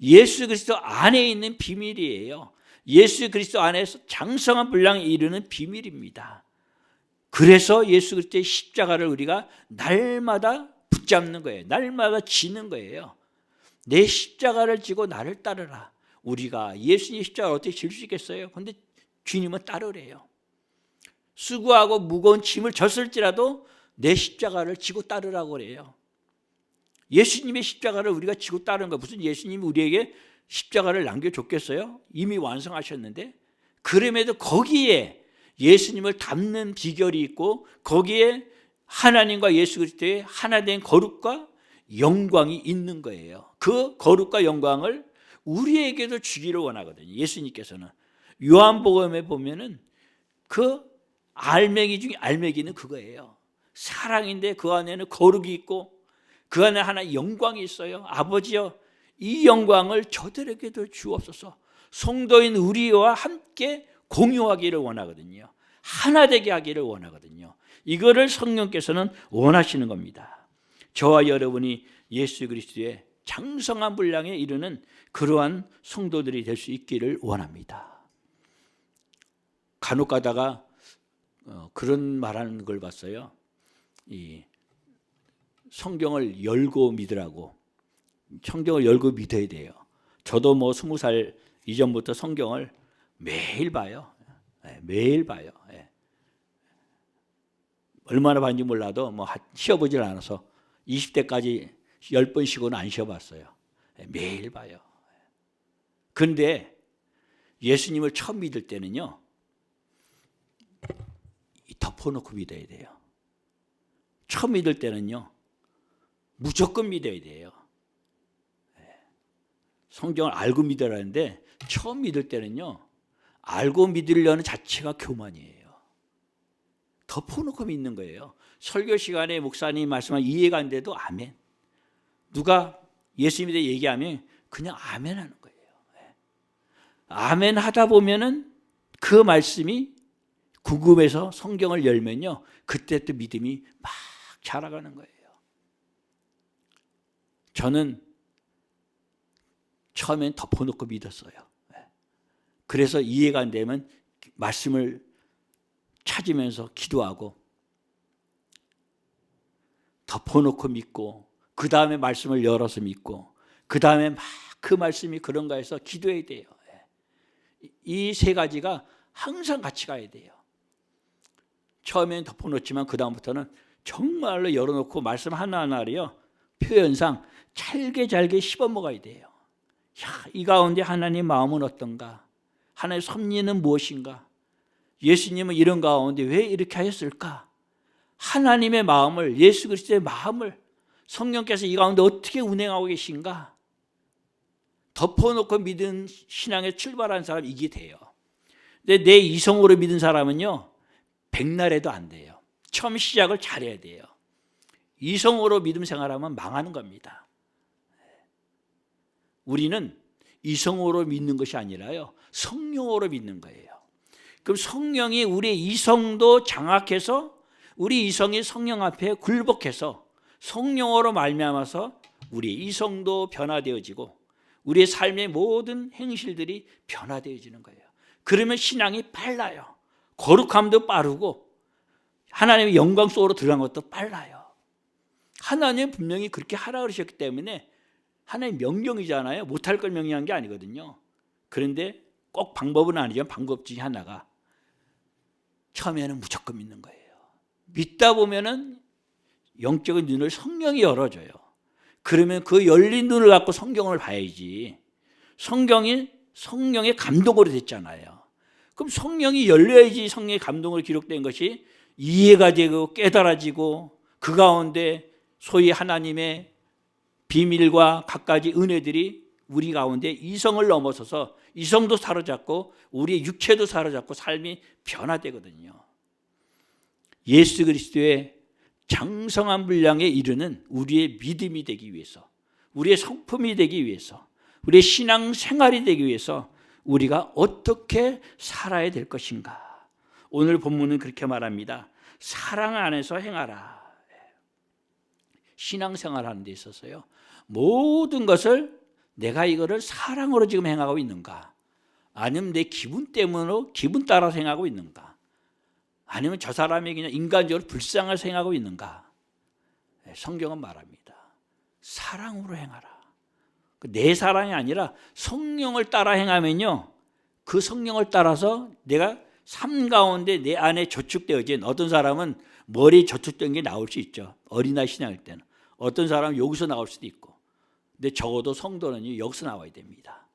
예수 그리스도 안에 있는 비밀이에요. 예수 그리스도 안에서 장성한 분량에 이르는 비밀입니다. 그래서 예수 그리스도의 십자가를 우리가 날마다 붙잡는 거예요. 날마다 지는 거예요. 내 십자가를 지고 나를 따르라. 우리가 예수님 십자가를 어떻게 질 수 있겠어요? 그런데 주님은 따르래요. 수고하고 무거운 짐을 졌을지라도 내 십자가를 지고 따르라고 그래요. 예수님의 십자가를 우리가 지고 따르는 거, 무슨 예수님이 우리에게 십자가를 남겨줬겠어요? 이미 완성하셨는데. 그럼에도 거기에 예수님을 닮는 비결이 있고 거기에 하나님과 예수 그리스도의 하나 된 거룩과 영광이 있는 거예요. 그 거룩과 영광을 우리에게도 주기를 원하거든요. 예수님께서는 요한복음에 보면은 그 알맹이 중에 알맹이는 그거예요. 사랑인데 그 안에는 거룩이 있고 그 안에 하나 영광이 있어요. 아버지여, 이 영광을 저들에게도 주옵소서. 성도인 우리와 함께 공유하기를 원하거든요. 하나 되게 하기를 원하거든요. 이거를 성령께서는 원하시는 겁니다. 저와 여러분이 예수 그리스도의 장성한 분량에 이르는 그러한 성도들이 될 수 있기를 원합니다. 간혹 가다가 그런 말하는 걸 봤어요. 이 성경을 열고 믿으라고. 성경을 열고 믿어야 돼요. 저도 뭐 20살 이전부터 성경을 매일 봐요. 매일 봐요. 얼마나 봤는지 몰라도 뭐 쉬어보질 않아서 20대까지 10번 쉬고는 안 쉬어봤어요. 매일 봐요. 그런데 예수님을 처음 믿을 때는요, 덮어놓고 믿어야 돼요. 처음 믿을 때는요, 무조건 믿어야 돼요. 성경을 알고 믿으라는데 처음 믿을 때는요, 알고 믿으려는 자체가 교만이에요. 덮어놓고 믿는 거예요. 설교 시간에 목사님 말씀하면 이해가 안 돼도 아멘. 누가 예수님에 대해 얘기하면 그냥 아멘 하는 거예요. 아멘 하다 보면은 그 말씀이 궁금해서 성경을 열면요, 그때 또 믿음이 막 자라가는 거예요. 저는 처음엔 덮어놓고 믿었어요. 그래서 이해가 안 되면 말씀을 찾으면서 기도하고 덮어놓고 믿고 그 다음에 말씀을 열어서 믿고 그 다음에 막 그 말씀이 그런가 해서 기도해야 돼요. 이 세 가지가 항상 같이 가야 돼요. 처음엔 덮어놓지만 그 다음부터는 정말로 열어놓고 말씀 하나하나를요, 표현상 잘게 씹어 먹어야 돼요. 야, 이 가운데 하나님 마음은 어떤가? 하나님의 섭리는 무엇인가? 예수님은 이런 가운데 왜 이렇게 하셨을까? 하나님의 마음을, 예수 그리스도의 마음을 성령께서 이 가운데 어떻게 운행하고 계신가? 덮어놓고 믿은 신앙에 출발한 사람 이게 돼요. 근데 내 이성으로 믿은 사람은요, 백날에도 안 돼요. 처음 시작을 잘해야 돼요. 이성으로 믿음 생활하면 망하는 겁니다. 우리는 이성으로 믿는 것이 아니라요, 성령으로 믿는 거예요. 그럼 성령이 우리의 이성도 장악해서 우리 이성이 성령 앞에 굴복해서 성령으로 말미암아서 우리의 이성도 변화되어지고 우리의 삶의 모든 행실들이 변화되어지는 거예요. 그러면 신앙이 빨라요. 거룩함도 빠르고 하나님의 영광 속으로 들어간 것도 빨라요. 하나님은 분명히 그렇게 하라 그러셨기 때문에 하나님의 명령이잖아요. 못할 걸 명령한 게 아니거든요. 그런데 꼭 방법은 아니지만 방법 중에 하나가 처음에는 무조건 믿는 거예요. 믿다 보면은 영적인 눈을 성령이 열어줘요. 그러면 그 열린 눈을 갖고 성경을 봐야지. 성경이 성령의 감동으로 됐잖아요. 그럼 성령이 열려야지 성령의 감동으로 기록된 것이 이해가 되고 깨달아지고 그 가운데 소위 하나님의 비밀과 갖가지 은혜들이 우리 가운데 이성을 넘어서서 이성도 사로잡고 우리의 육체도 사로잡고 삶이 변화되거든요. 예수 그리스도의 장성한 분량에 이르는 우리의 믿음이 되기 위해서, 우리의 성품이 되기 위해서, 우리의 신앙 생활이 되기 위해서 우리가 어떻게 살아야 될 것인가. 오늘 본문은 그렇게 말합니다. 사랑 안에서 행하라. 신앙생활하는 데 있어서요, 모든 것을 내가 이거를 사랑으로 지금 행하고 있는가, 아니면 내 기분 때문에 기분 따라서 행하고 있는가, 아니면 저 사람이 그냥 인간적으로 불쌍해서 행하고 있는가. 성경은 말합니다. 사랑으로 행하라. 내 사랑이 아니라 성령을 따라 행하면요, 그 성령을 따라서 내가 삶 가운데 내 안에 저축되어진, 어떤 사람은 머리에 저축된 게 나올 수 있죠. 어린아이 신앙일 때는. 어떤 사람은 여기서 나올 수도 있고. 근데 적어도 성도는 여기서 나와야 됩니다.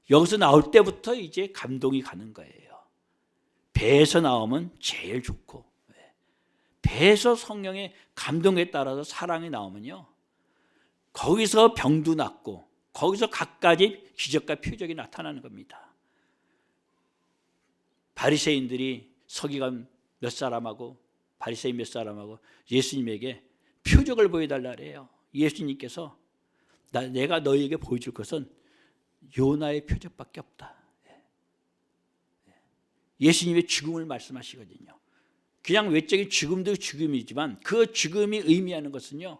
여기서 나올 때부터 이제 감동이 가는 거예요. 배에서 나오면 제일 좋고, 배에서 성령의 감동에 따라서 사랑이 나오면요, 거기서 병도 낫고 거기서 갖가지 기적과 표적이 나타나는 겁니다. 바리새인들이 서기관 몇 사람하고 바리새인 몇 사람하고 예수님에게 표적을 보여달라 그래요. 예수님께서 내가 너희에게 보여줄 것은 요나의 표적밖에 없다. 예수님의 죽음을 말씀하시거든요. 그냥 외적인 죽음도 죽음이지만 그 죽음이 의미하는 것은요,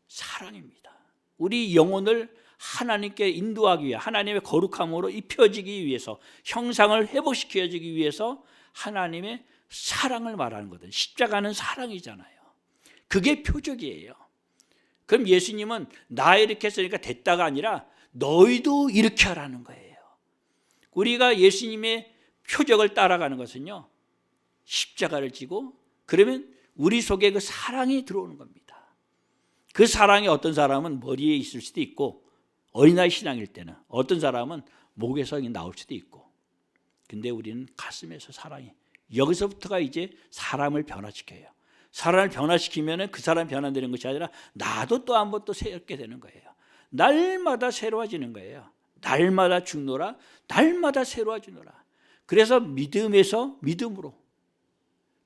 사랑입니다. 우리 영혼을 하나님께 인도하기 위해, 하나님의 거룩함으로 입혀지기 위해서, 형상을 회복시켜주기 위해서 하나님의 사랑을 말하는 거든. 십자가는 사랑이잖아요. 그게 표적이에요. 그럼 예수님은 나 이렇게 했으니까 됐다가 아니라 너희도 이렇게 하라는 거예요. 우리가 예수님의 표적을 따라가는 것은요, 십자가를 지고, 그러면 우리 속에 그 사랑이 들어오는 겁니다. 그 사랑이 어떤 사람은 머리에 있을 수도 있고, 어린아이 신앙일 때는 어떤 사람은 목에서 나올 수도 있고, 근데 우리는 가슴에서 사랑이, 여기서부터가 이제 사람을 변화시켜요. 사람을 변화시키면 그 사람 변화되는 것이 아니라 나도 또 한 번 또 새롭게 되는 거예요. 날마다 새로워지는 거예요. 날마다 죽노라, 날마다 새로워지노라. 그래서 믿음에서 믿음으로,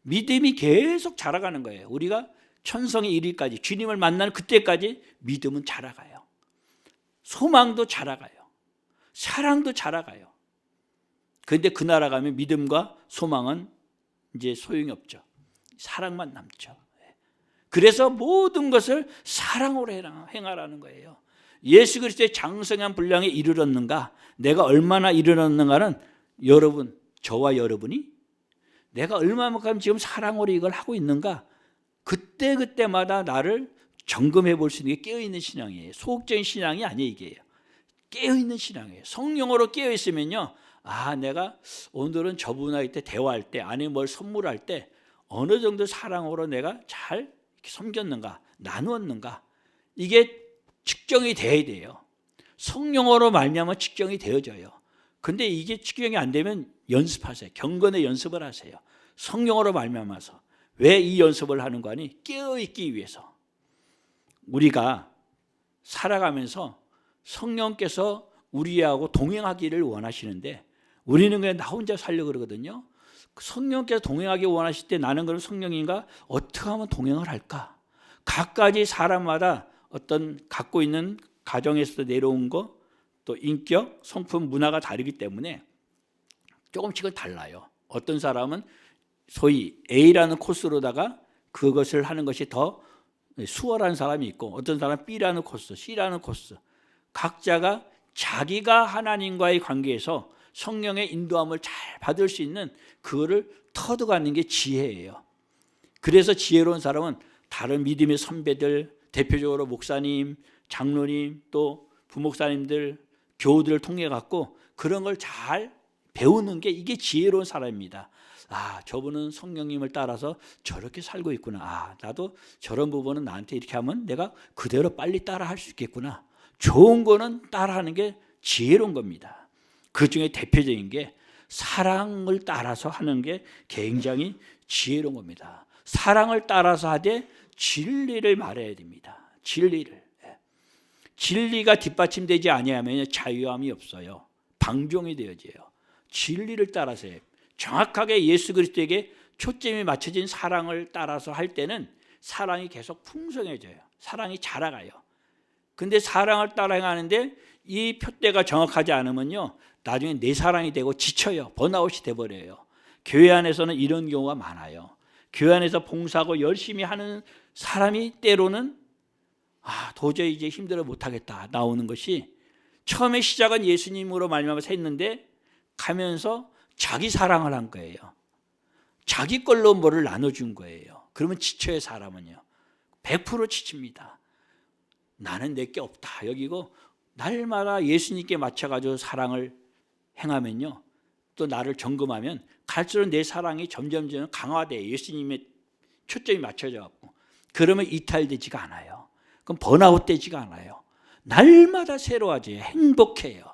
믿음이 계속 자라가는 거예요. 우리가 천성에 이르기까지, 주님을 만나는 그때까지 믿음은 자라가요. 소망도 자라가요. 사랑도 자라가요. 그런데 그 나라 가면 믿음과 소망은 이제 소용이 없죠. 사랑만 남죠. 그래서 모든 것을 사랑으로 행하라는 거예요. 예수 그리스도의 장성한 분량에 이르렀는가, 내가 얼마나 이르렀는가는 여러분, 저와 여러분이 내가 얼마만큼 지금 사랑으로 이걸 하고 있는가, 그때마다 나를 점검해 볼 수 있는 게 깨어있는 신앙이에요. 소극적인 신앙이 아니에요. 이게요, 깨어있는 신앙이에요. 성령으로 깨어있으면요, 아, 내가 오늘은 저분한테 대화할 때, 아니면 뭘 선물할 때 어느 정도 사랑으로 내가 잘 섬겼는가, 나누었는가, 이게 측정이 돼야 돼요. 성령으로 말미암아 측정이 되어져요. 근데 이게 측정이 안 되면 연습하세요. 경건의 연습을 하세요. 성령으로 말미암아서. 왜 이 연습을 하는 거 아니? 깨어있기 위해서. 우리가 살아가면서 성령께서 우리하고 동행하기를 원하시는데, 우리는 그냥 나 혼자 살려고 그러거든요. 성령께서 동행하기 원하실 때 나는 그럼 성령인가? 어떻게 하면 동행을 할까? 각가지 사람마다 어떤 갖고 있는 가정에서 내려온 거, 또 인격, 성품, 문화가 다르기 때문에 조금씩은 달라요. 어떤 사람은 소위 A라는 코스로다가 그것을 하는 것이 더 수월한 사람이 있고, 어떤 사람은 B라는 코스, C라는 코스, 각자가 자기가 하나님과의 관계에서 성령의 인도함을 잘 받을 수 있는 그거를 터득하는 게 지혜예요. 그래서 지혜로운 사람은 다른 믿음의 선배들, 대표적으로 목사님, 장로님, 또 부목사님들, 교우들을 통해 갖고 그런 걸 잘 배우는 게, 이게 지혜로운 사람입니다. 아, 저분은 성령님을 따라서 저렇게 살고 있구나. 아, 나도 저런 부분은 나한테 이렇게 하면 내가 그대로 빨리 따라 할 수 있겠구나. 좋은 거는 따라하는 게 지혜로운 겁니다. 그 중에 대표적인 게 사랑을 따라서 하는 게 굉장히 지혜로운 겁니다. 사랑을 따라서 하되 진리를 말해야 됩니다. 진리를. 진리가 뒷받침되지 아니하면 자유함이 없어요. 방종이 되어져요. 진리를 따라서 해요. 정확하게 예수 그리스도에게 초점이 맞춰진 사랑을 따라서 할 때는 사랑이 계속 풍성해져요. 사랑이 자라가요. 근데 사랑을 따라 행하는데 이 표대가 정확하지 않으면요, 나중에 내 사랑이 되고 지쳐요. 번아웃이 돼버려요. 교회 안에서는 이런 경우가 많아요. 교회 안에서 봉사하고 열심히 하는 사람이 때로는 도저히 이제 힘들어 못하겠다 나오는 것이, 처음에 시작은 예수님으로 말미암아서 했는데 가면서 자기 사랑을 한 거예요. 자기 걸로 뭐를 나눠준 거예요. 그러면 지쳐요. 사람은요 100% 지칩니다. 나는 내게 없다 여기고 날마다 예수님께 맞춰가지고 사랑을 행하면요, 또 나를 점검하면 갈수록 내 사랑이 점점 강화돼요. 예수님의 초점이 맞춰져 갖고. 그러면 이탈되지가 않아요. 그럼 번아웃 되지가 않아요. 날마다 새로워져요. 행복해요.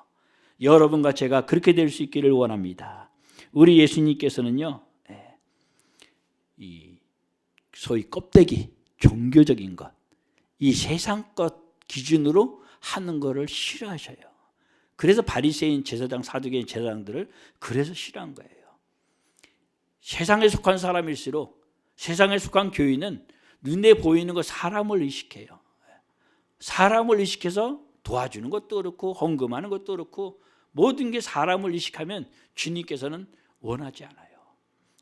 여러분과 제가 그렇게 될 수 있기를 원합니다. 우리 예수님께서는요, 이 소위 껍데기, 종교적인 것, 이 세상 것 기준으로 하는 것을 싫어하셔요. 그래서 바리새인 제사장, 사두개인 제사장들을 그래서 싫어한 거예요. 세상에 속한 사람일수록, 세상에 속한 교인은 눈에 보이는 거 사람을 의식해요. 사람을 의식해서 도와주는 것도 그렇고 헌금하는 것도 그렇고 모든 게 사람을 의식하면 주님께서는 원하지 않아요.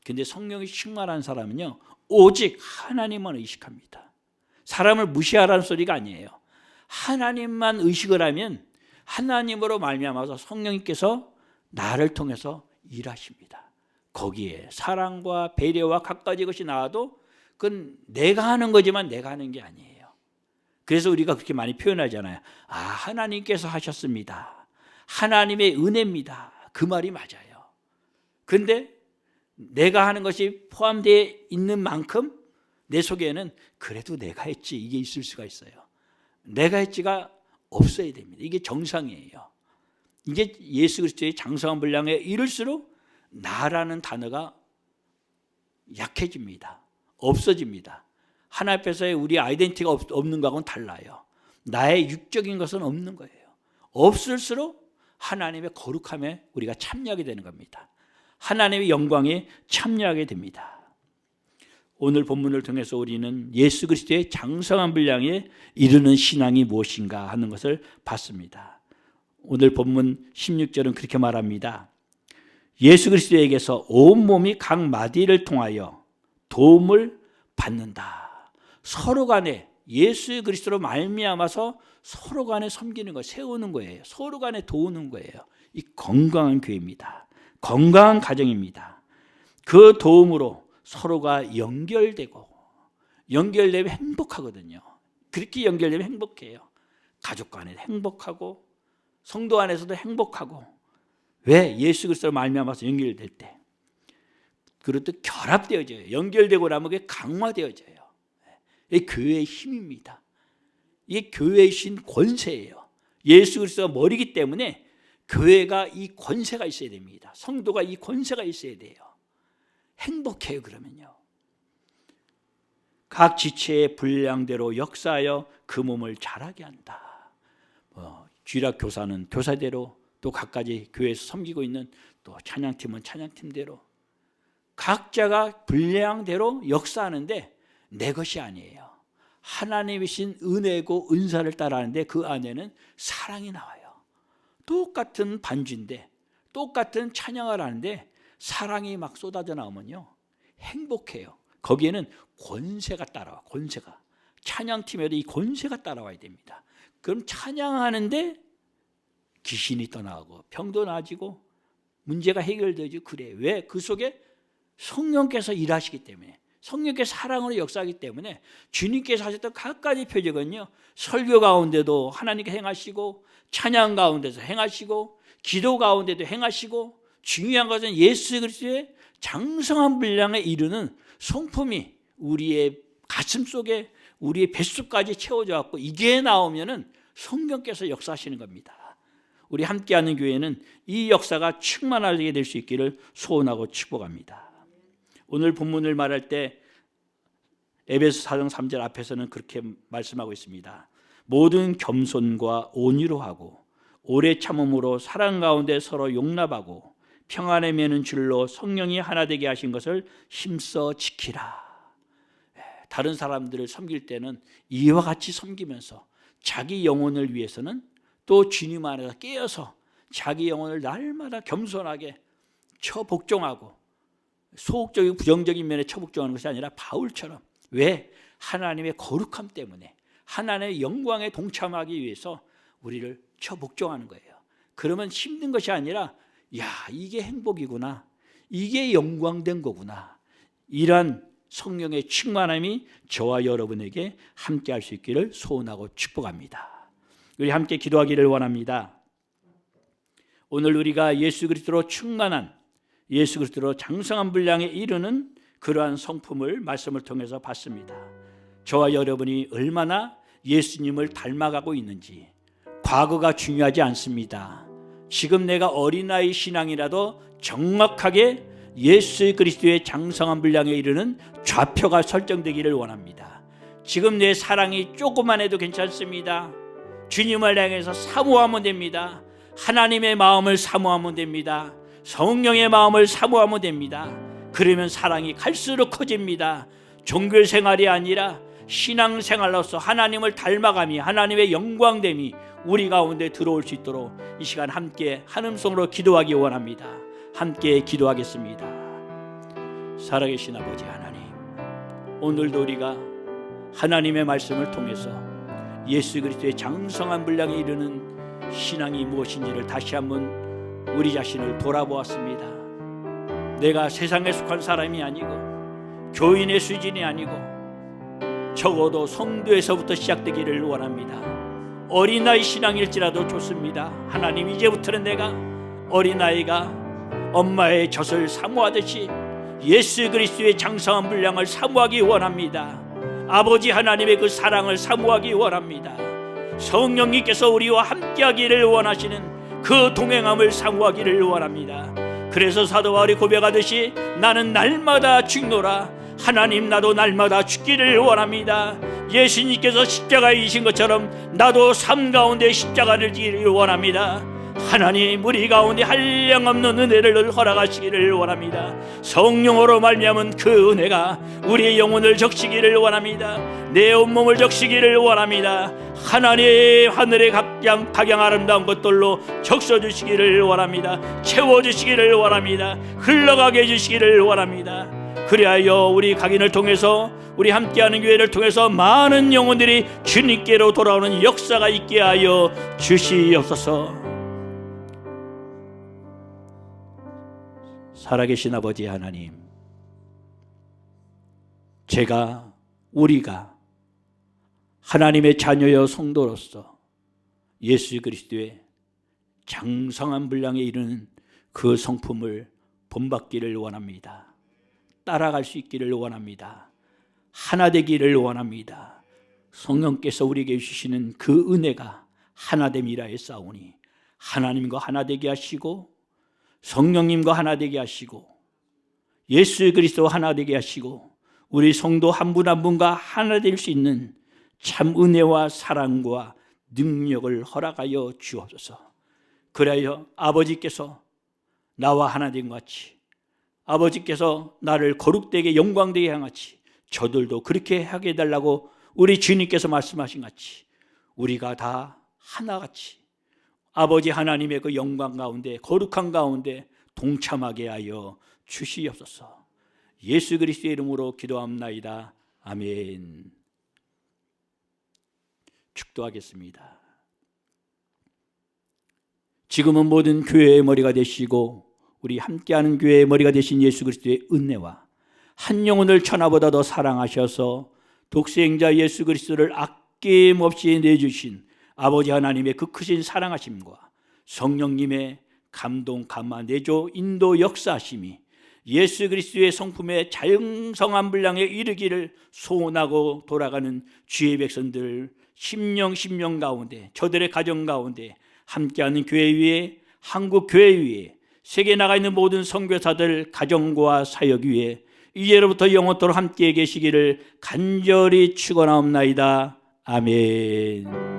근데 성령이 충만한 사람은요, 오직 하나님만 의식합니다. 사람을 무시하라는 소리가 아니에요. 하나님만 의식을 하면 하나님으로 말미암아서 성령님께서 나를 통해서 일하십니다. 거기에 사랑과 배려와 갖가지 것이 나와도 그건 내가 하는 거지만 내가 하는 게 아니에요. 그래서 우리가 그렇게 많이 표현하잖아요. 하나님께서 하셨습니다. 하나님의 은혜입니다. 그 말이 맞아요. 그런데 내가 하는 것이 포함되어 있는 만큼 내 속에는 그래도 내가 했지 이게 있을 수가 있어요. 내가 했지가 없어야 됩니다. 이게 정상이에요. 이게 예수 그리스도의 장성한 분량에 이를수록 나라는 단어가 약해집니다. 없어집니다. 하나님 앞에서의 우리 아이덴티티가 없는 거하고는 달라요. 나의 육적인 것은 없는 거예요. 없을수록 하나님의 거룩함에 우리가 참여하게 되는 겁니다. 하나님의 영광에 참여하게 됩니다. 오늘 본문을 통해서 우리는 예수 그리스도의 장성한 분량에 이르는 신앙이 무엇인가 하는 것을 봤습니다. 오늘 본문 16절은 그렇게 말합니다. 예수 그리스도에게서 온몸이 각 마디를 통하여 도움을 받는다. 서로 간에 예수 그리스도로 말미암아서 서로 간에 섬기는 거, 세우는 거예요. 서로 간에 도우는 거예요. 이 건강한 교회입니다. 건강한 가정입니다. 그 도움으로 서로가 연결되면 행복하거든요. 그렇게 연결되면 행복해요. 가족 간에도 행복하고 성도 안에서도 행복하고. 왜? 예수 그리스도로 말미암아서 연결될 때. 그리고 또 결합되어져요. 연결되고 나면 그게 강화되어져요. 이게 교회의 힘입니다. 이게 교회의 신 권세예요. 예수 그리스도가 머리이기 때문에 교회가 이 권세가 있어야 됩니다. 성도가 이 권세가 있어야 돼요. 행복해요. 그러면요, 각 지체의 분량대로 역사하여 그 몸을 자라게 한다. 주일학 교사는 교사대로, 또 각가지 교회에서 섬기고 있는 또 찬양팀은 찬양팀대로 각자가 분량대로 역사하는데 내 것이 아니에요. 하나님이신 은혜고 은사를 따라하는데 그 안에는 사랑이 나와요. 똑같은 반주인데 똑같은 찬양을 하는데 사랑이 막 쏟아져 나오면요, 행복해요. 거기에는 권세가 따라와. 권세가, 찬양팀에도 이 권세가 따라와야 됩니다. 그럼 찬양하는데 귀신이 떠나고 병도 나아지고 문제가 해결되죠. 그래. 왜? 그 속에 성령께서 일하시기 때문에, 성령께서 사랑으로 역사하기 때문에 주님께서 하셨던 각가지 표적은요, 설교 가운데도 하나님께 행하시고, 찬양 가운데서 행하시고, 기도 가운데도 행하시고, 중요한 것은 예수 그리스도의 장성한 분량에 이르는 성품이 우리의 가슴 속에, 우리의 뱃속까지 채워져 갖고 이게 나오면은 성령께서 역사하시는 겁니다. 우리 함께하는 교회는 이 역사가 충만하게 될 수 있기를 소원하고 축복합니다. 오늘 본문을 말할 때 에베소 4장 3절 앞에서는 그렇게 말씀하고 있습니다. 모든 겸손과 온유로 하고 오래 참음으로 사랑 가운데 서로 용납하고 평안에 매는 줄로 성령이 하나 되게 하신 것을 힘써 지키라. 다른 사람들을 섬길 때는 이와 같이 섬기면서 자기 영혼을 위해서는 또 주님 안에서 깨어서 자기 영혼을 날마다 겸손하게 처복종하고 소극적이고 부정적인 면에 처복종하는 것이 아니라 바울처럼, 왜? 하나님의 거룩함 때문에 하나님의 영광에 동참하기 위해서 우리를 처복종하는 거예요. 그러면 힘든 것이 아니라 야, 이게 행복이구나, 이게 영광된 거구나, 이러한 성령의 충만함이 저와 여러분에게 함께 할 수 있기를 소원하고 축복합니다. 우리 함께 기도하기를 원합니다. 오늘 우리가 예수 그리스도로 충만한, 예수 그리스도로 장성한 분량에 이르는 그러한 성품을 말씀을 통해서 봤습니다. 저와 여러분이 얼마나 예수님을 닮아가고 있는지 과거가 중요하지 않습니다. 지금 내가 어린아이 신앙이라도 정확하게 예수 그리스도의 장성한 분량에 이르는 좌표가 설정되기를 원합니다. 지금 내 사랑이 조금만 해도 괜찮습니다. 주님을 향해서 사모하면 됩니다. 하나님의 마음을 사모하면 됩니다. 성령의 마음을 사모하면 됩니다. 그러면 사랑이 갈수록 커집니다. 종교 생활이 아니라 신앙 생활로서 하나님을 닮아감이, 하나님의 영광됨이 우리 가운데 들어올 수 있도록 이 시간 함께 한음성으로 기도하기 원합니다. 함께 기도하겠습니다. 살아계신 아버지 하나님, 오늘도 우리가 하나님의 말씀을 통해서 예수 그리스도의 장성한 분량에 이르는 신앙이 무엇인지를 다시 한번 우리 자신을 돌아보았습니다. 내가 세상에 속한 사람이 아니고 교인의 수준이 아니고 적어도 성도에서부터 시작되기를 원합니다. 어린아이 신앙일지라도 좋습니다. 하나님, 이제부터는 내가 어린아이가 엄마의 젖을 사모하듯이 예수 그리스도의 장성한 분량을 사모하기 원합니다. 아버지 하나님의 그 사랑을 사모하기 원합니다. 성령님께서 우리와 함께하기를 원하시는 그 동행함을 사모하기를 원합니다. 그래서 사도 바울이 고백하듯이 나는 날마다 죽노라. 하나님, 나도 날마다 죽기를 원합니다. 예수님께서 십자가에 이신 것처럼 나도 삶 가운데 십자가를 지기를 원합니다. 하나님, 우리 가운데 한량없는 은혜를 허락하시기를 원합니다. 성령으로 말미암은 그 은혜가 우리의 영혼을 적시기를 원합니다. 내 온몸을 적시기를 원합니다. 하나님, 하늘의 각양 아름다운 것들로 적셔주시기를 원합니다. 채워주시기를 원합니다. 흘러가게 해주시기를 원합니다. 그리하여 우리 각인을 통해서, 우리 함께하는 교회를 통해서 많은 영혼들이 주님께로 돌아오는 역사가 있게 하여 주시옵소서. 살아계신 아버지 하나님, 우리가 하나님의 자녀여 성도로서 예수 그리스도의 장성한 분량에 이르는 그 성품을 본받기를 원합니다. 따라갈 수 있기를 원합니다. 하나 되기를 원합니다. 성령께서 우리에게 주시는 그 은혜가 하나됨이라 했사오니 하나님과 하나 되게 하시고 성령님과 하나 되게 하시고 예수 그리스도 하나 되게 하시고 우리 성도 한 분 한 분과 하나 될 수 있는 참 은혜와 사랑과 능력을 허락하여 주옵소서. 그래야 아버지께서 나와 하나 된 것 같이, 아버지께서 나를 거룩되게 영광되게 향하지 저들도 그렇게 하게 해달라고 우리 주님께서 말씀하신 같이 우리가 다 하나같이 아버지 하나님의 그 영광 가운데, 거룩한 가운데 동참하게 하여 주시옵소서. 예수 그리스도의 이름으로 기도합나이다. 아멘. 축도하겠습니다. 지금은 모든 교회의 머리가 되시고 우리 함께하는 교회의 머리가 되신 예수 그리스도의 은혜와 한 영혼을 천하보다 더 사랑하셔서 독생자 예수 그리스도를 아낌없이 내주신 아버지 하나님의 그 크신 사랑하심과 성령님의 감동, 감화, 내조, 인도, 역사하심이 예수 그리스도의 성품의 장성한 분량에 이르기를 소원하고 돌아가는 주의 백성들 심령 가운데, 저들의 가정 가운데, 함께하는 교회 위에, 한국 교회 위에, 세계에 나가 있는 모든 선교사들 가정과 사역 위에 이제로부터 영원토록 함께 계시기를 간절히 축원하옵나이다. 아멘.